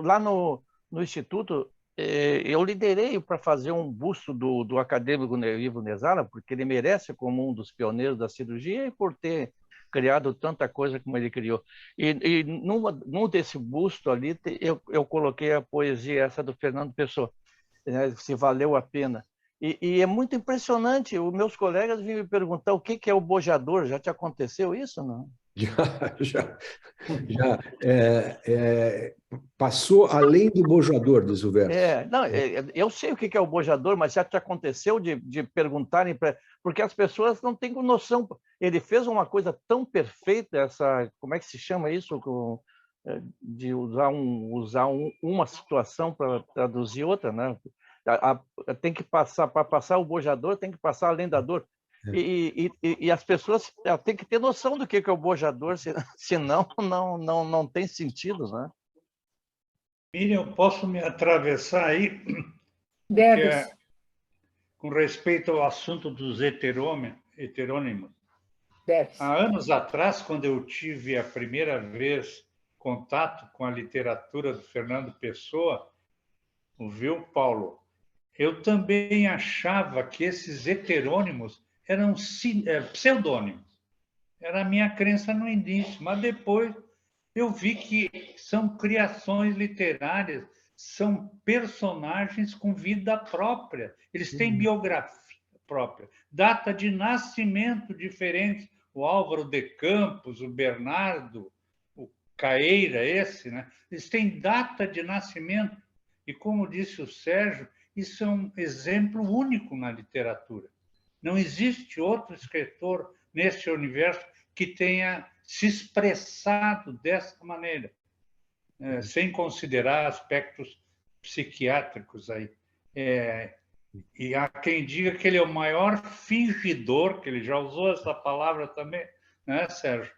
Lá no Instituto, eu liderei para fazer um busto do acadêmico Ivo Nezara, porque ele merece como um dos pioneiros da cirurgia e por ter criado tanta coisa como ele criou. E num desse busto ali, eu coloquei a poesia essa do Fernando Pessoa, né, se valeu a pena. E é muito impressionante. Os meus colegas vinham me perguntar o que é o bojador. Já te aconteceu isso, não? Já passou além do bojador, diz o verso. Não, eu sei o que é o bojador, mas já te aconteceu de perguntarem, porque as pessoas não têm noção. Ele fez uma coisa tão perfeita, como é que se chama isso? De usar uma situação para traduzir outra, né? Tem que passar, para passar o bojador, tem que passar além da dor. E as pessoas têm que ter noção do que é o bojador, senão não tem sentido, né? Miriam, eu posso me atravessar aí? Deve. Com respeito ao assunto dos heterônimos. Deve. Há anos atrás, quando eu tive a primeira vez contato com a literatura do Fernando Pessoa, viu, Paulo? Eu também achava que esses heterônimos eram pseudônimos. Era a minha crença no início, mas depois eu vi que são criações literárias, são personagens com vida própria. Eles têm biografia própria, data de nascimento diferente. O Álvaro de Campos, o Bernardo, o Caeira, né? Eles têm data de nascimento. E, como disse o Sérgio, isso é um exemplo único na literatura. Não existe outro escritor nesse universo que tenha se expressado dessa maneira, sem considerar aspectos psiquiátricos aí. E há quem diga que ele é o maior fingidor, que ele já usou essa palavra também, né, Sérgio?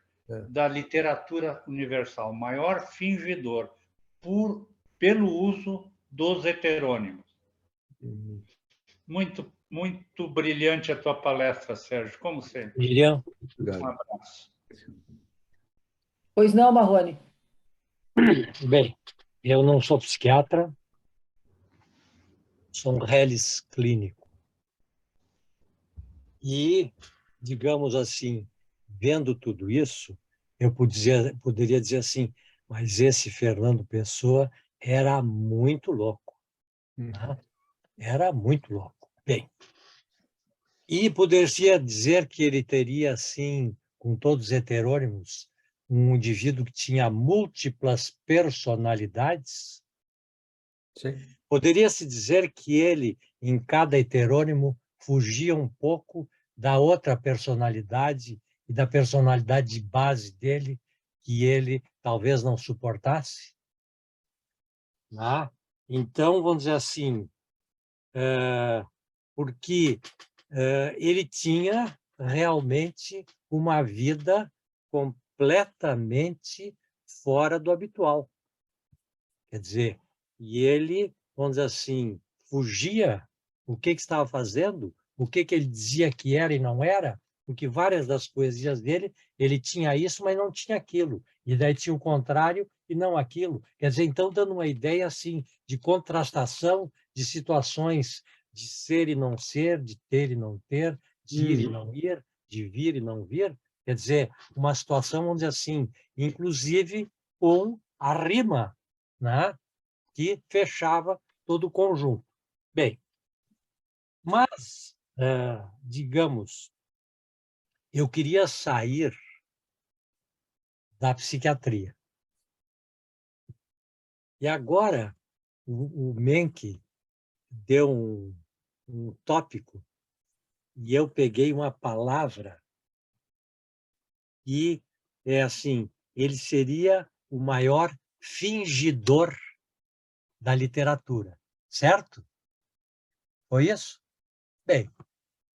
Da literatura universal, o maior fingidor, pelo uso dos heterônimos. Muito, muito brilhante a tua palestra, Sérgio, como sempre. Miriam. Um abraço. Pois não, Marrone? Bem, eu não sou psiquiatra, sou um reles clínico. E, digamos assim, vendo tudo isso, eu poderia dizer assim, mas esse Fernando Pessoa era muito louco. Tá? Era muito louco. Bem, e poderia dizer que ele teria, assim, com todos os heterônimos, um indivíduo que tinha múltiplas personalidades? Sim. Poderia-se dizer que ele, em cada heterônimo, fugia um pouco da outra personalidade e da personalidade de base dele, que ele talvez não suportasse? Ah, então, vamos dizer assim, porque ele tinha realmente uma vida completamente fora do habitual. Quer dizer, e ele, vamos dizer assim, fugia. O que estava fazendo? O que ele dizia que era e não era? Porque várias das poesias dele, ele tinha isso, mas não tinha aquilo. E daí tinha o contrário e não aquilo. Quer dizer, então, dando uma ideia assim de contrastação de situações de ser e não ser, de ter e não ter, de ir e não ir, de vir e não vir. Quer dizer, uma situação, vamos dizer assim, inclusive com a rima, né, que fechava todo o conjunto. Bem, mas, digamos, eu queria sair da psiquiatria. E agora o Menck deu um tópico e eu peguei uma palavra e é assim, ele seria o maior fingidor da literatura, certo? Foi isso? Bem,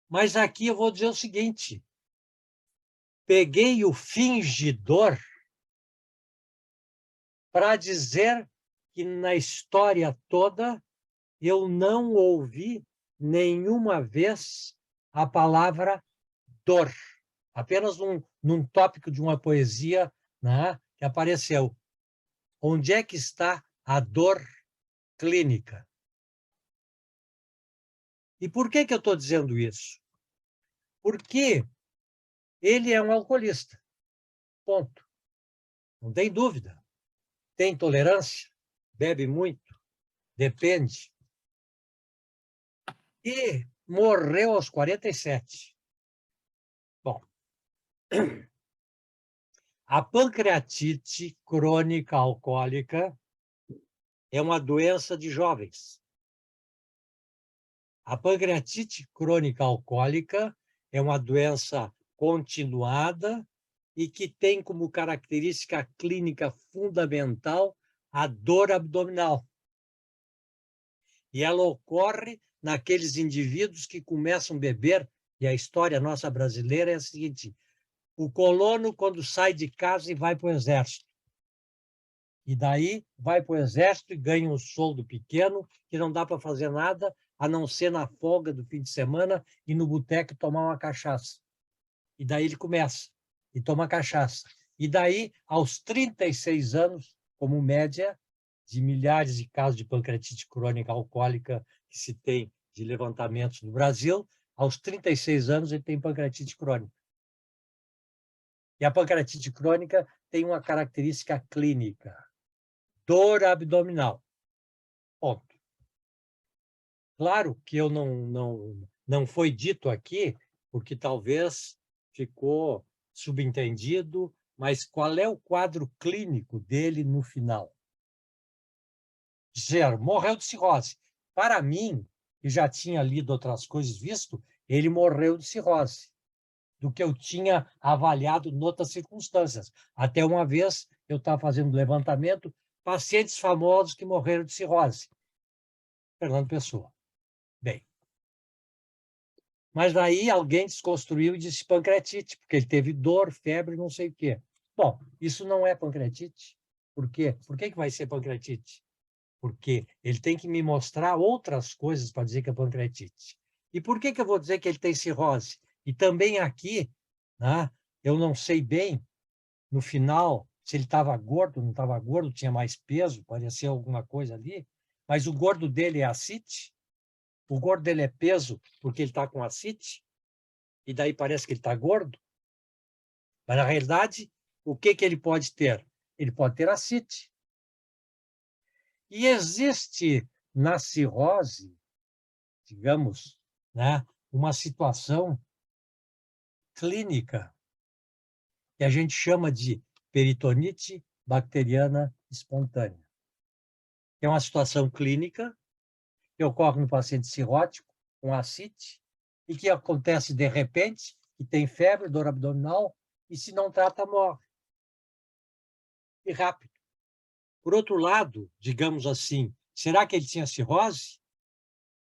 mas aqui eu vou dizer o seguinte, peguei o fingidor para dizer que na história toda eu não ouvi nenhuma vez a palavra dor, apenas num tópico de uma poesia, né, que apareceu. Onde é que está a dor clínica? E por que eu estou dizendo isso? Porque ele é um alcoolista, ponto. Não tem dúvida. Tem intolerância, bebe muito, depende. E morreu aos 47. Bom, a pancreatite crônica alcoólica é uma doença de jovens. A pancreatite crônica alcoólica é uma doença continuada e que tem como característica clínica fundamental a dor abdominal. E ela ocorre naqueles indivíduos que começam a beber, e a história nossa brasileira é a seguinte, o colono, quando sai de casa e vai para o exército, e daí vai para o exército e ganha um soldo pequeno, que não dá para fazer nada, a não ser na folga do fim de semana e no boteco tomar uma cachaça. E daí ele começa, e toma cachaça. E daí, aos 36 anos, como média de milhares de casos de pancreatite crônica alcoólica que se tem de levantamentos no Brasil, aos 36 anos ele tem pancreatite crônica. E a pancreatite crônica tem uma característica clínica, dor abdominal. Ponto. Claro que eu não foi dito aqui, porque talvez ficou subentendido, mas qual é o quadro clínico dele no final? Zero, morreu de cirrose. Para mim, que já tinha lido outras coisas, visto, ele morreu de cirrose, do que eu tinha avaliado em outras circunstâncias. Até uma vez, eu estava fazendo levantamento, pacientes famosos que morreram de cirrose. Fernando Pessoa. Bem, mas daí alguém desconstruiu e disse pancreatite, porque ele teve dor, febre, não sei o quê. Bom, isso não é pancreatite. Por quê? Por que vai ser pancreatite? Porque ele tem que me mostrar outras coisas para dizer que é pancreatite. E por que eu vou dizer que ele tem cirrose? E também aqui, né, eu não sei bem, no final, se ele estava gordo, não estava gordo, tinha mais peso, parecia alguma coisa ali, mas o gordo dele é ascite, o gordo dele é peso porque ele está com ascite, e daí parece que ele está gordo. Mas, na realidade, o que ele pode ter? Ele pode ter ascite. E existe na cirrose, digamos, né, uma situação clínica que a gente chama de peritonite bacteriana espontânea. É uma situação clínica que ocorre no paciente cirrótico com ascite e que acontece de repente, que tem febre, dor abdominal, e se não trata, morre. E rápido. Por outro lado, digamos assim, será que ele tinha cirrose?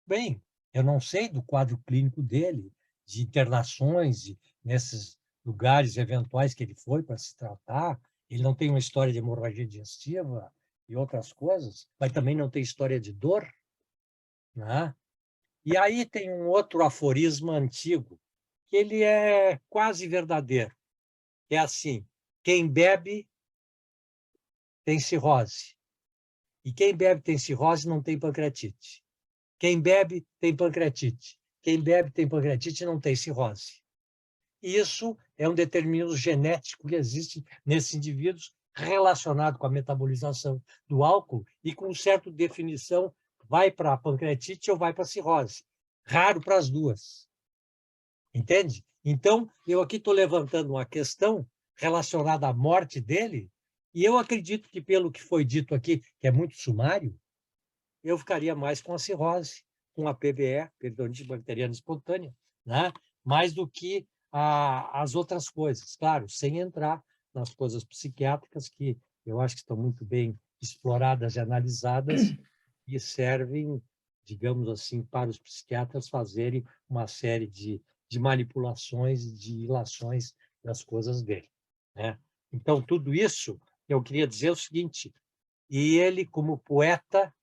Bem, eu não sei do quadro clínico dele, de internações nesses lugares eventuais que ele foi para se tratar. Ele não tem uma história de hemorragia digestiva e outras coisas, mas também não tem história de dor, né? E aí tem um outro aforismo antigo, que ele é quase verdadeiro. É assim, quem bebe tem cirrose. E quem bebe tem cirrose não tem pancreatite. Quem bebe tem pancreatite. Quem bebe tem pancreatite e não tem cirrose. Isso é um determinismo genético que existe nesses indivíduos relacionado com a metabolização do álcool e com certa definição vai para a pancreatite ou vai para a cirrose. Raro para as duas. Entende? Então, eu aqui estou levantando uma questão relacionada à morte dele, e eu acredito que, pelo que foi dito aqui, que é muito sumário, eu ficaria mais com a cirrose, com a PBE, peritoniite bacteriana espontânea, né? Mais do que as outras coisas. Claro, sem entrar nas coisas psiquiátricas, que eu acho que estão muito bem exploradas e analisadas e servem, digamos assim, para os psiquiatras fazerem uma série de manipulações e de ilações das coisas dele, né? Então, tudo isso, eu queria dizer o seguinte, e ele, como poeta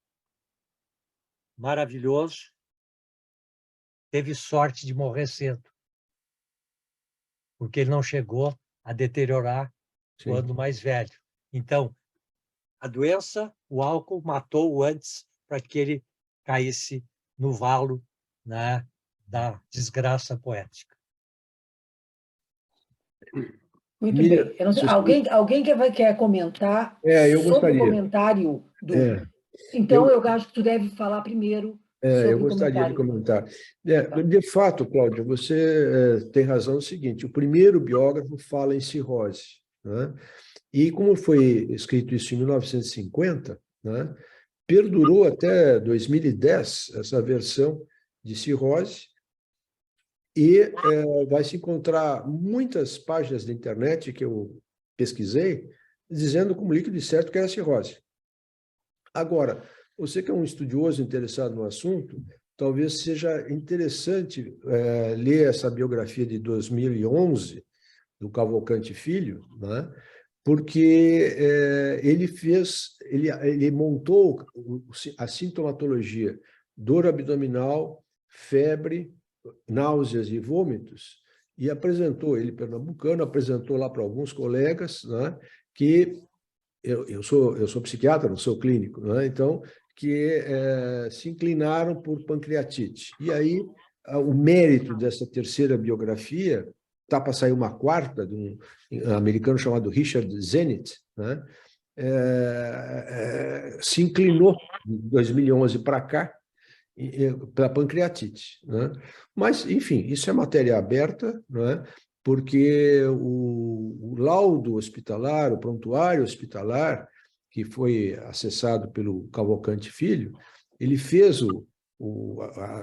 maravilhoso, teve sorte de morrer cedo, porque ele não chegou a deteriorar Sim. quando mais velho. Então, a doença, o álcool, matou-o antes para que ele caísse no valo, né, da desgraça poética. Muito Miriam, bem. Eu não sei, se você- alguém quer comentar eu sobre o gostaria. comentário do... É, Então, eu- eu acho que tu deve falar primeiro eu sobre o gostaria de comentário. comentar. De fato, Cláudio, você tem razão no seguinte: o primeiro biógrafo fala em cirrose, né? E como foi escrito isso em 1950, né, perdurou até 2010 essa versão de cirrose, e vai se encontrar muitas páginas da internet que eu pesquisei dizendo como líquido certo que era cirrose. Agora, você que é um estudioso interessado no assunto, talvez seja interessante ler essa biografia de 2011 do Cavalcante Filho, né? Porque ele montou a sintomatologia: dor abdominal, febre, náuseas e vômitos, e apresentou, ele pernambucano, apresentou lá para alguns colegas, né, que eu sou psiquiatra, não sou clínico, né, então, que se inclinaram por pancreatite. E aí, o mérito dessa terceira biografia, está para sair uma quarta, de um americano chamado Richard Zenit, né, se inclinou, de 2011 para cá, para pancreatite, né? Mas, enfim, isso é matéria aberta, né? Porque o laudo hospitalar, o prontuário hospitalar, que foi acessado pelo Cavalcante Filho, ele fez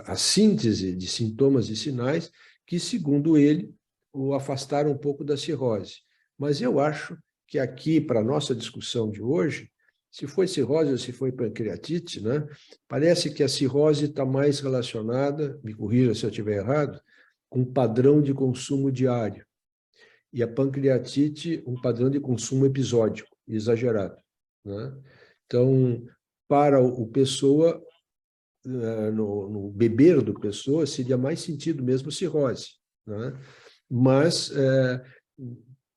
a síntese de sintomas e sinais que, segundo ele, o afastaram um pouco da cirrose. Mas eu acho que aqui, para a nossa discussão de hoje, se foi cirrose ou se foi pancreatite, né? Parece que a cirrose está mais relacionada, me corrija se eu estiver errado, com padrão de consumo diário. E a pancreatite, um padrão de consumo episódico, exagerado, né? Então, para o pessoa, no beber do pessoa, seria mais sentido mesmo cirrose, né? Mas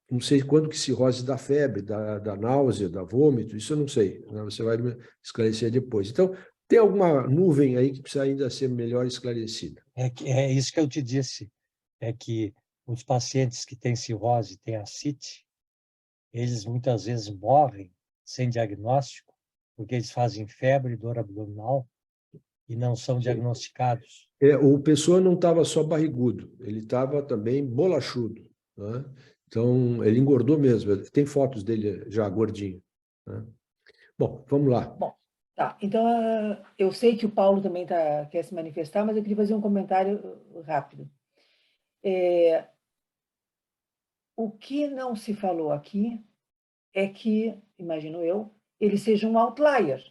não sei quando que cirrose dá febre, da náusea, dá vômito, isso eu não sei, né? Você vai me esclarecer depois. Então, tem alguma nuvem aí que precisa ainda ser melhor esclarecida? É isso que eu te disse, é que os pacientes que têm cirrose, têm ascite, eles muitas vezes morrem sem diagnóstico, porque eles fazem febre, dor abdominal e não são diagnosticados. O pessoa não estava só barrigudo, ele estava também bolachudo, né? Então, ele engordou mesmo. Tem fotos dele já gordinho, né? Bom, vamos lá. Bom, tá. Então, eu sei que o Paulo também quer se manifestar, mas eu queria fazer um comentário rápido. O que não se falou aqui é que, imagino eu, ele seja um outlier,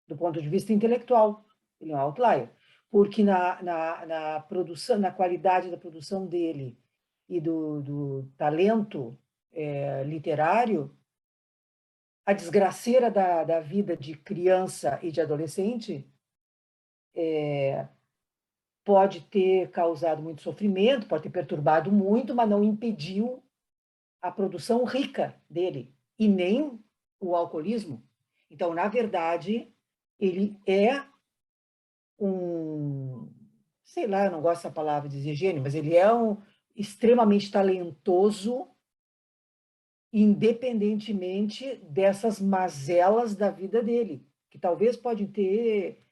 do ponto de vista intelectual. Ele é um outlier. Porque na produção, na qualidade da produção dele e do talento literário, a desgraceira da vida de criança e de adolescente pode ter causado muito sofrimento, pode ter perturbado muito, mas não impediu a produção rica dele, e nem o alcoolismo. Então, na verdade, ele é sei lá, eu não gosto dessa palavra de dizer gênio, mas ele é extremamente talentoso independentemente dessas mazelas da vida dele, que talvez pode ter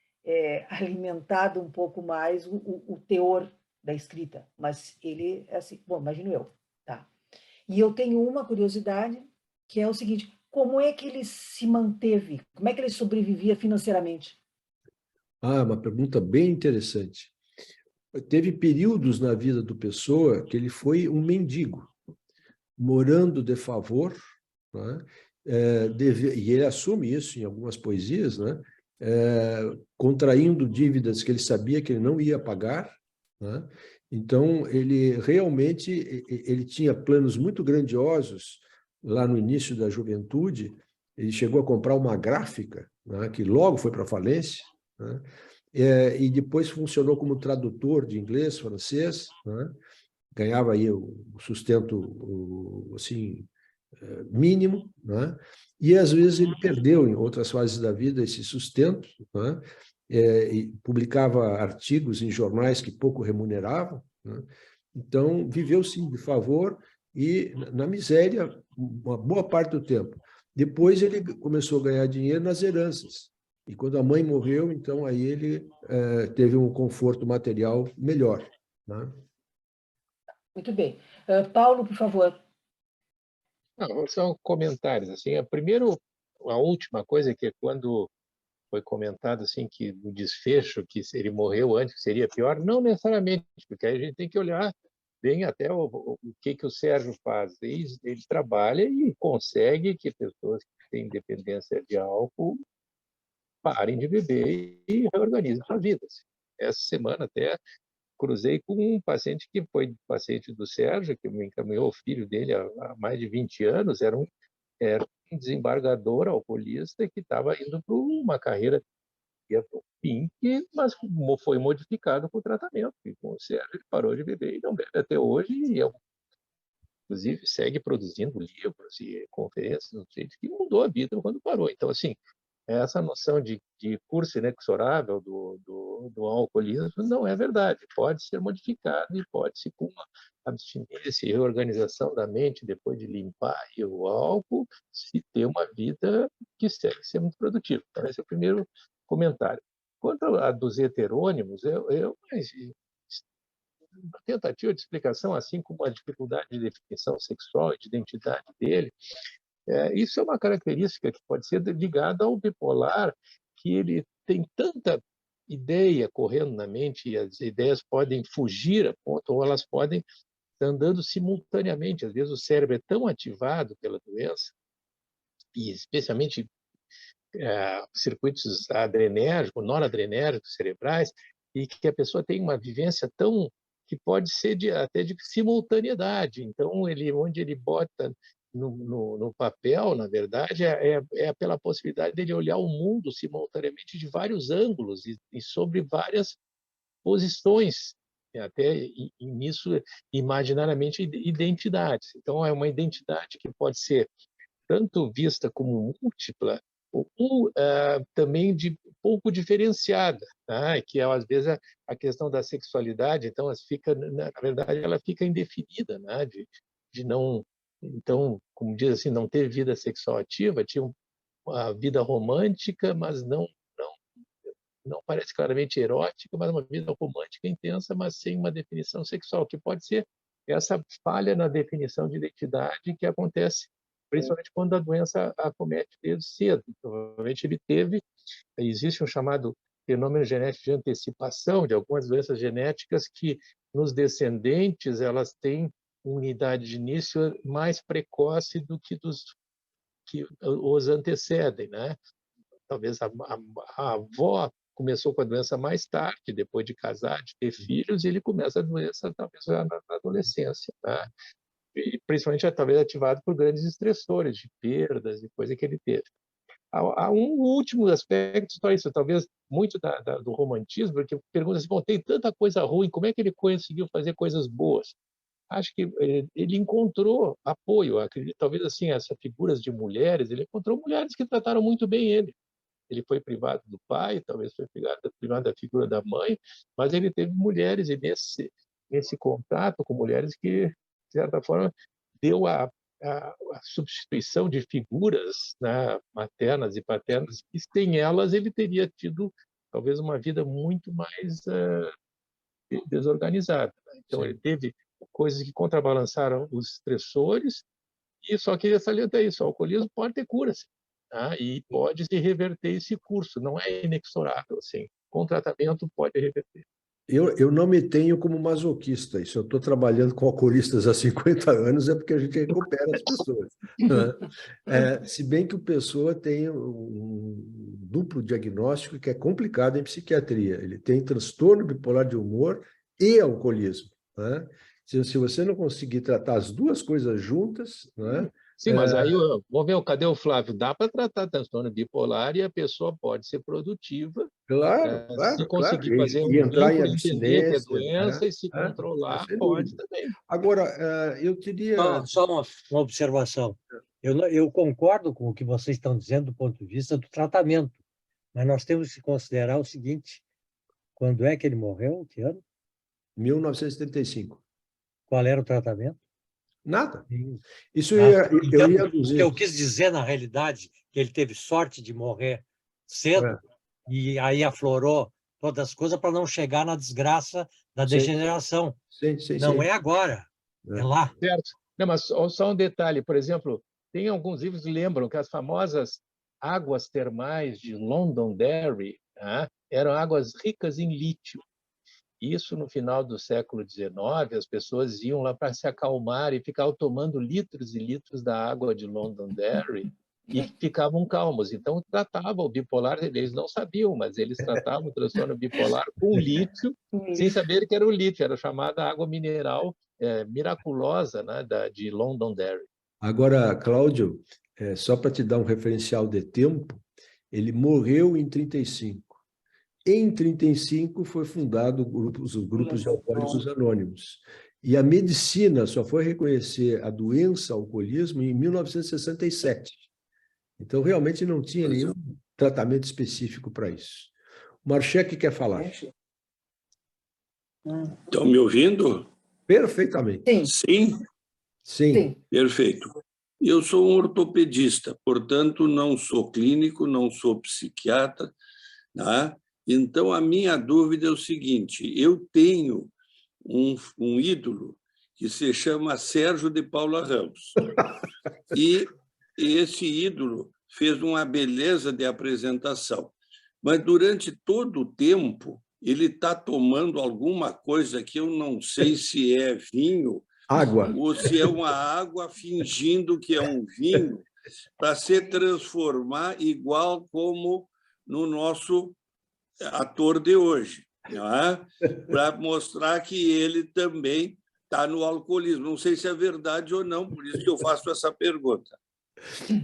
alimentado um pouco mais o teor da escrita, mas ele é assim, bom, imagino eu, tá? E eu tenho uma curiosidade, que é o seguinte, como é que ele se manteve? Como é que ele sobrevivia financeiramente? Uma pergunta bem interessante. Teve períodos na vida do Pessoa que ele foi um mendigo, morando de favor, né? E ele assume isso em algumas poesias, né? Contraindo dívidas que ele sabia que ele não ia pagar, né? Então, ele realmente ele tinha planos muito grandiosos lá no início da juventude. Ele chegou a comprar uma gráfica, né? Que logo foi para a falência, né? E depois funcionou como tradutor de inglês, francês, né? Ganhava aí o sustento assim mínimo, né? E às vezes ele perdeu em outras fases da vida esse sustento, né? E publicava artigos em jornais que pouco remuneravam, né? Então viveu sim de favor e na miséria uma boa parte do tempo. Depois ele começou a ganhar dinheiro nas heranças. E quando a mãe morreu, então aí ele teve um conforto material melhor, né? Muito bem. Paulo, por favor. Não, são comentários assim. Primeiro, a última coisa é que quando foi comentado assim que o desfecho que ele morreu antes seria pior, não necessariamente, porque aí a gente tem que olhar bem até o que o Sérgio faz. Ele trabalha e consegue que pessoas que têm dependência de álcool parem de beber e reorganizem suas vidas. Essa semana até cruzei com um paciente que foi paciente do Sérgio, que me encaminhou o filho dele há mais de 20 anos, era um desembargador alcoolista que estava indo para uma carreira que ia para o fim, mas foi modificado com o tratamento. E com o Sérgio ele parou de beber e não bebe até hoje, e inclusive segue produzindo livros e conferências, no jeito que mudou a vida quando parou. Então, assim, essa noção de curso inexorável do alcoolismo não é verdade. Pode ser modificado e pode-se, com uma abstinência e reorganização da mente, depois de limpar o álcool, se ter uma vida que segue ser muito produtiva. Então, esse é o primeiro comentário. Quanto a dos heterônimos, uma tentativa de explicação, assim como a dificuldade de definição sexual e de identidade dele, isso é uma característica que pode ser ligada ao bipolar, que ele tem tanta ideia correndo na mente e as ideias podem fugir a ponto, ou elas podem estar andando simultaneamente. Às vezes o cérebro é tão ativado pela doença, e especialmente circuitos adrenérgicos, noradrenérgicos cerebrais, e que a pessoa tem uma vivência tão que pode ser até de simultaneidade. Então, onde ele bota no papel, na verdade, pela possibilidade dele olhar o mundo simultaneamente de vários ângulos e sobre várias posições, até e nisso, imaginariamente, identidades. Então, é uma identidade que pode ser tanto vista como múltipla, ou também de pouco diferenciada, tá? Que às vezes a questão da sexualidade, então, fica, na verdade, ela fica indefinida, né? De não, então, como diz assim, não ter vida sexual ativa, tinha uma vida romântica, mas não parece claramente erótica, mas uma vida romântica intensa, mas sem uma definição sexual, que pode ser essa falha na definição de identidade que acontece principalmente quando a doença acomete desde cedo. Provavelmente existe um chamado fenômeno genético de antecipação de algumas doenças genéticas que nos descendentes elas têm unidade de início mais precoce do que que os antecedem, né? Talvez a avó começou com a doença mais tarde, depois de casar, de ter filhos, e ele começa a doença talvez já na adolescência, né? E principalmente talvez ativado por grandes estressores, de perdas e coisa que ele teve. Há um último aspecto, só isso, talvez muito do romantismo, porque pergunta assim, bom, tem tanta coisa ruim, como é que ele conseguiu fazer coisas boas? Acho que ele encontrou apoio, acredito, talvez assim, essas figuras de mulheres, ele encontrou mulheres que trataram muito bem ele. Ele foi privado do pai, talvez foi privado da figura da mãe, mas ele teve mulheres, e nesse contato com mulheres que, de certa forma, deu a substituição de figuras, né, maternas e paternas, que sem elas ele teria tido talvez uma vida muito mais desorganizada, né? Então, Sim. ele teve coisas que contrabalançaram os estressores, e só queria salientar isso: o alcoolismo pode ter cura, sim, tá? E pode se reverter esse curso, não é inexorável, assim. Com tratamento pode reverter. Eu não me tenho como masoquista. E se eu estou trabalhando com alcoolistas há 50 anos, é porque a gente recupera as pessoas, né? Se bem que o pessoa tem um duplo diagnóstico que é complicado em psiquiatria. Ele tem transtorno bipolar de humor e alcoolismo, né? Se você não conseguir tratar as duas coisas juntas, né? Sim, mas aí, vamos ver, cadê o Flávio? Dá para tratar transtorno bipolar e a pessoa pode ser produtiva, Claro, se claro, claro. conseguir fazer um E entrar em vínculo, entender que é abstinência, doença e se né? controlar, Sem pode dúvida. também. Agora, eu teria... Só uma observação. Eu concordo com o que vocês estão dizendo do ponto de vista do tratamento, mas nós temos que considerar o seguinte: quando é que ele morreu? Que ano? 1975. Qual era o tratamento? Nada. Sim. Isso Então, eu ia o que dizer. eu quis dizer, na realidade, que ele teve sorte de morrer cedo, e aí aflorou todas as coisas para não chegar na desgraça da degeneração. Sim. Não é agora, é lá. Certo. Não, mas só um detalhe, por exemplo, tem alguns livros que lembram que as famosas águas termais de Londonderry, né, eram águas ricas em lítio. Isso no final do século XIX, as pessoas iam lá para se acalmar e ficavam tomando litros e litros da água de Londonderry e ficavam calmos. Então, tratavam o bipolar, eles não sabiam, mas eles tratavam o transtorno bipolar com lítio, sem saber que era o lítio, era chamada água mineral miraculosa, né, de Londonderry. Agora, Cláudio, só para te dar um referencial de tempo, ele morreu em 35. Em 35 foi fundado os grupos de alcoólicos anônimos. E a medicina só foi reconhecer a doença alcoolismo em 1967. Então, realmente não tinha nenhum tratamento específico para isso. O Marchek quer falar. Estão me ouvindo? Perfeitamente. Sim? Sim. Perfeito. Eu sou um ortopedista, portanto, não sou clínico, não sou psiquiatra, né? Então, a minha dúvida é o seguinte: eu tenho um ídolo que se chama Sérgio de Paula Ramos. E esse ídolo fez uma beleza de apresentação. Mas, durante todo o tempo, ele está tomando alguma coisa que eu não sei se é vinho Água. ou se é uma água fingindo que é um vinho, para se transformar igual como no nosso ator de hoje, não é? Para mostrar que ele também está no alcoolismo. Não sei se é verdade ou não, por isso que eu faço essa pergunta.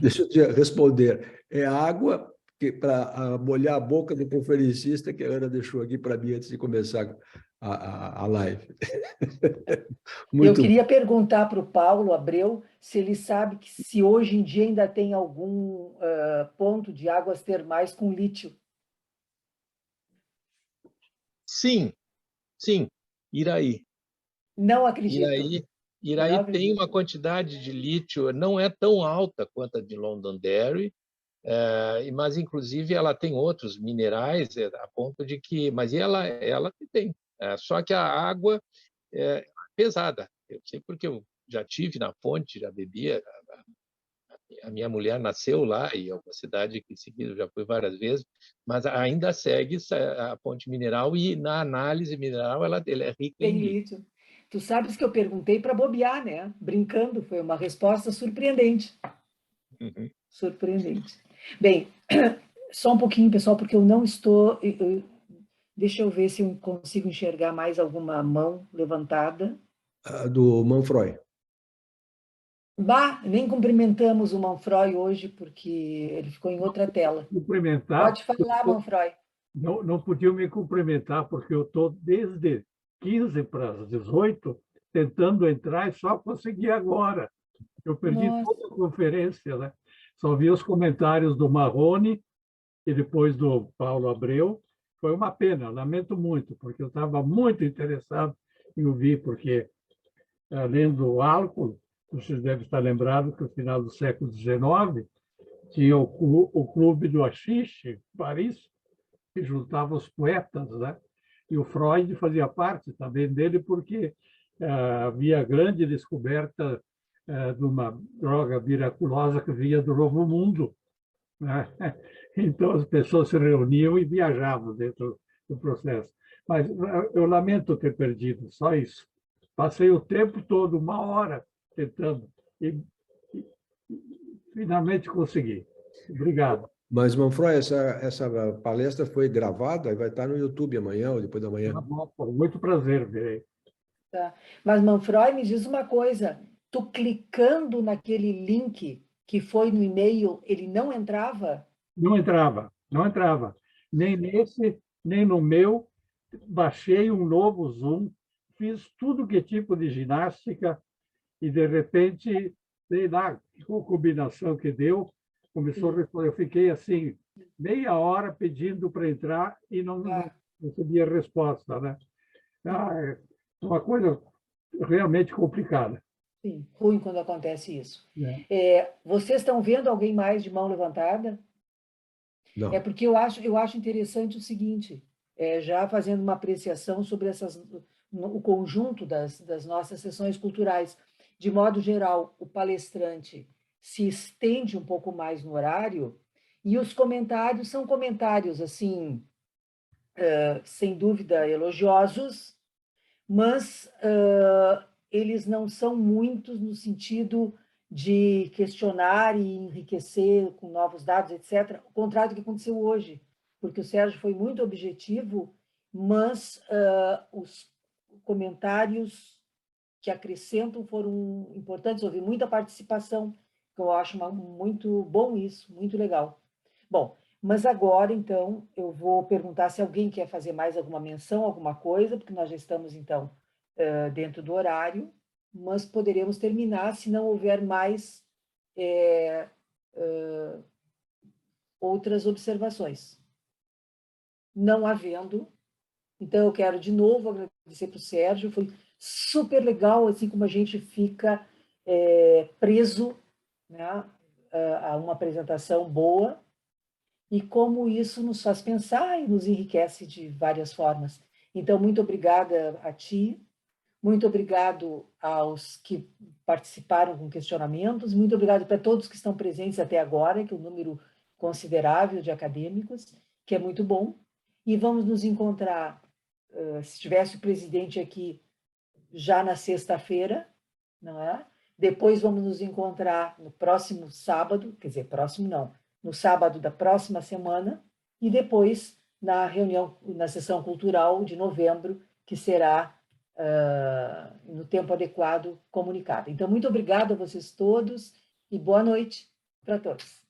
Deixa eu te responder. É água para molhar a boca do conferencista que a Ana deixou aqui para mim antes de começar a live. Eu queria perguntar para o Paulo Abreu se ele sabe que se hoje em dia ainda tem algum ponto de águas termais com lítio. Sim, Iraí. Não acredito. Iraí tem uma quantidade de lítio, não é tão alta quanto a de Londonderry, mas, inclusive, ela tem outros minerais, a ponto de que... Mas ela tem. Só que a água é pesada. Eu sei porque eu já tive na fonte, já bebia. A minha mulher nasceu lá, e é uma cidade que, em seguida, eu já fui várias vezes, mas ainda segue a fonte mineral, e na análise mineral ela é rica em lítio. Tu sabes que eu perguntei para bobear, né? Brincando, foi uma resposta surpreendente. Uhum. Surpreendente. Bem, só um pouquinho, pessoal, porque eu não estou... Deixa eu ver se eu consigo enxergar mais alguma mão levantada. Do Manfroy. Nem cumprimentamos o Manfroy hoje, porque ele ficou em outra tela. Cumprimentar. Pode falar, Manfroy. Não podiam me cumprimentar, porque eu estou desde 15 para as 18 tentando entrar e só consegui agora. Eu perdi toda a conferência, né? Só vi os comentários do Marrone e depois do Paulo Abreu. Foi uma pena, lamento muito, porque eu estava muito interessado em ouvir, porque, além do álcool, Vocês devem estar lembrados que no final do século XIX tinha o Clube do Haxixe, em Paris, que juntava os poetas, né? E o Freud fazia parte também dele, porque havia grande descoberta de uma droga miraculosa que vinha do Novo Mundo, né? Então, as pessoas se reuniam e viajavam dentro do processo. Mas eu lamento ter perdido, só isso. Passei o tempo todo, 1 hora, tentando, e finalmente consegui. Obrigado. Mas, Manfroy, essa palestra foi gravada e vai estar no YouTube amanhã ou depois da manhã. Tá bom, foi muito prazer, verei. Tá. Mas, Manfroy, me diz uma coisa. Tu clicando naquele link que foi no e-mail, ele não entrava? Não entrava, não entrava. Nem nesse, nem no meu. Baixei um novo Zoom, fiz tudo que tipo de ginástica e, de repente, sei lá, que combinação que deu, começou a responder. Eu fiquei assim, meia hora pedindo para entrar e não recebia resposta, né? É uma coisa realmente complicada. Sim, ruim quando acontece isso. É. Vocês estão vendo alguém mais de mão levantada? Não. É porque eu acho interessante o seguinte, já fazendo uma apreciação sobre o conjunto das nossas sessões culturais. De modo geral, o palestrante se estende um pouco mais no horário e os comentários são comentários, assim, sem dúvida, elogiosos, mas eles não são muitos no sentido de questionar e enriquecer com novos dados, etc. O contrário do que aconteceu hoje, porque o Sérgio foi muito objetivo, mas os comentários que acrescentam foram importantes, houve muita participação, que eu acho muito bom isso, muito legal. Bom, mas agora, então, eu vou perguntar se alguém quer fazer mais alguma menção, alguma coisa, porque nós já estamos, então, dentro do horário, mas poderemos terminar se não houver mais outras observações. Não havendo, então eu quero de novo agradecer para o Sérgio, foi super legal, assim como a gente fica preso, né, a uma apresentação boa, e como isso nos faz pensar e nos enriquece de várias formas. Então, muito obrigada a ti, muito obrigado aos que participaram com questionamentos, muito obrigado para todos que estão presentes até agora, que é um número considerável de acadêmicos, que é muito bom. E vamos nos encontrar, se tivesse o presidente aqui, já na sexta-feira, não é? Depois vamos nos encontrar no próximo sábado, quer dizer, próximo não, no sábado da próxima semana, e depois na reunião, na sessão cultural de novembro, que será no tempo adequado comunicada. Então, muito obrigada a vocês todos e boa noite para todos.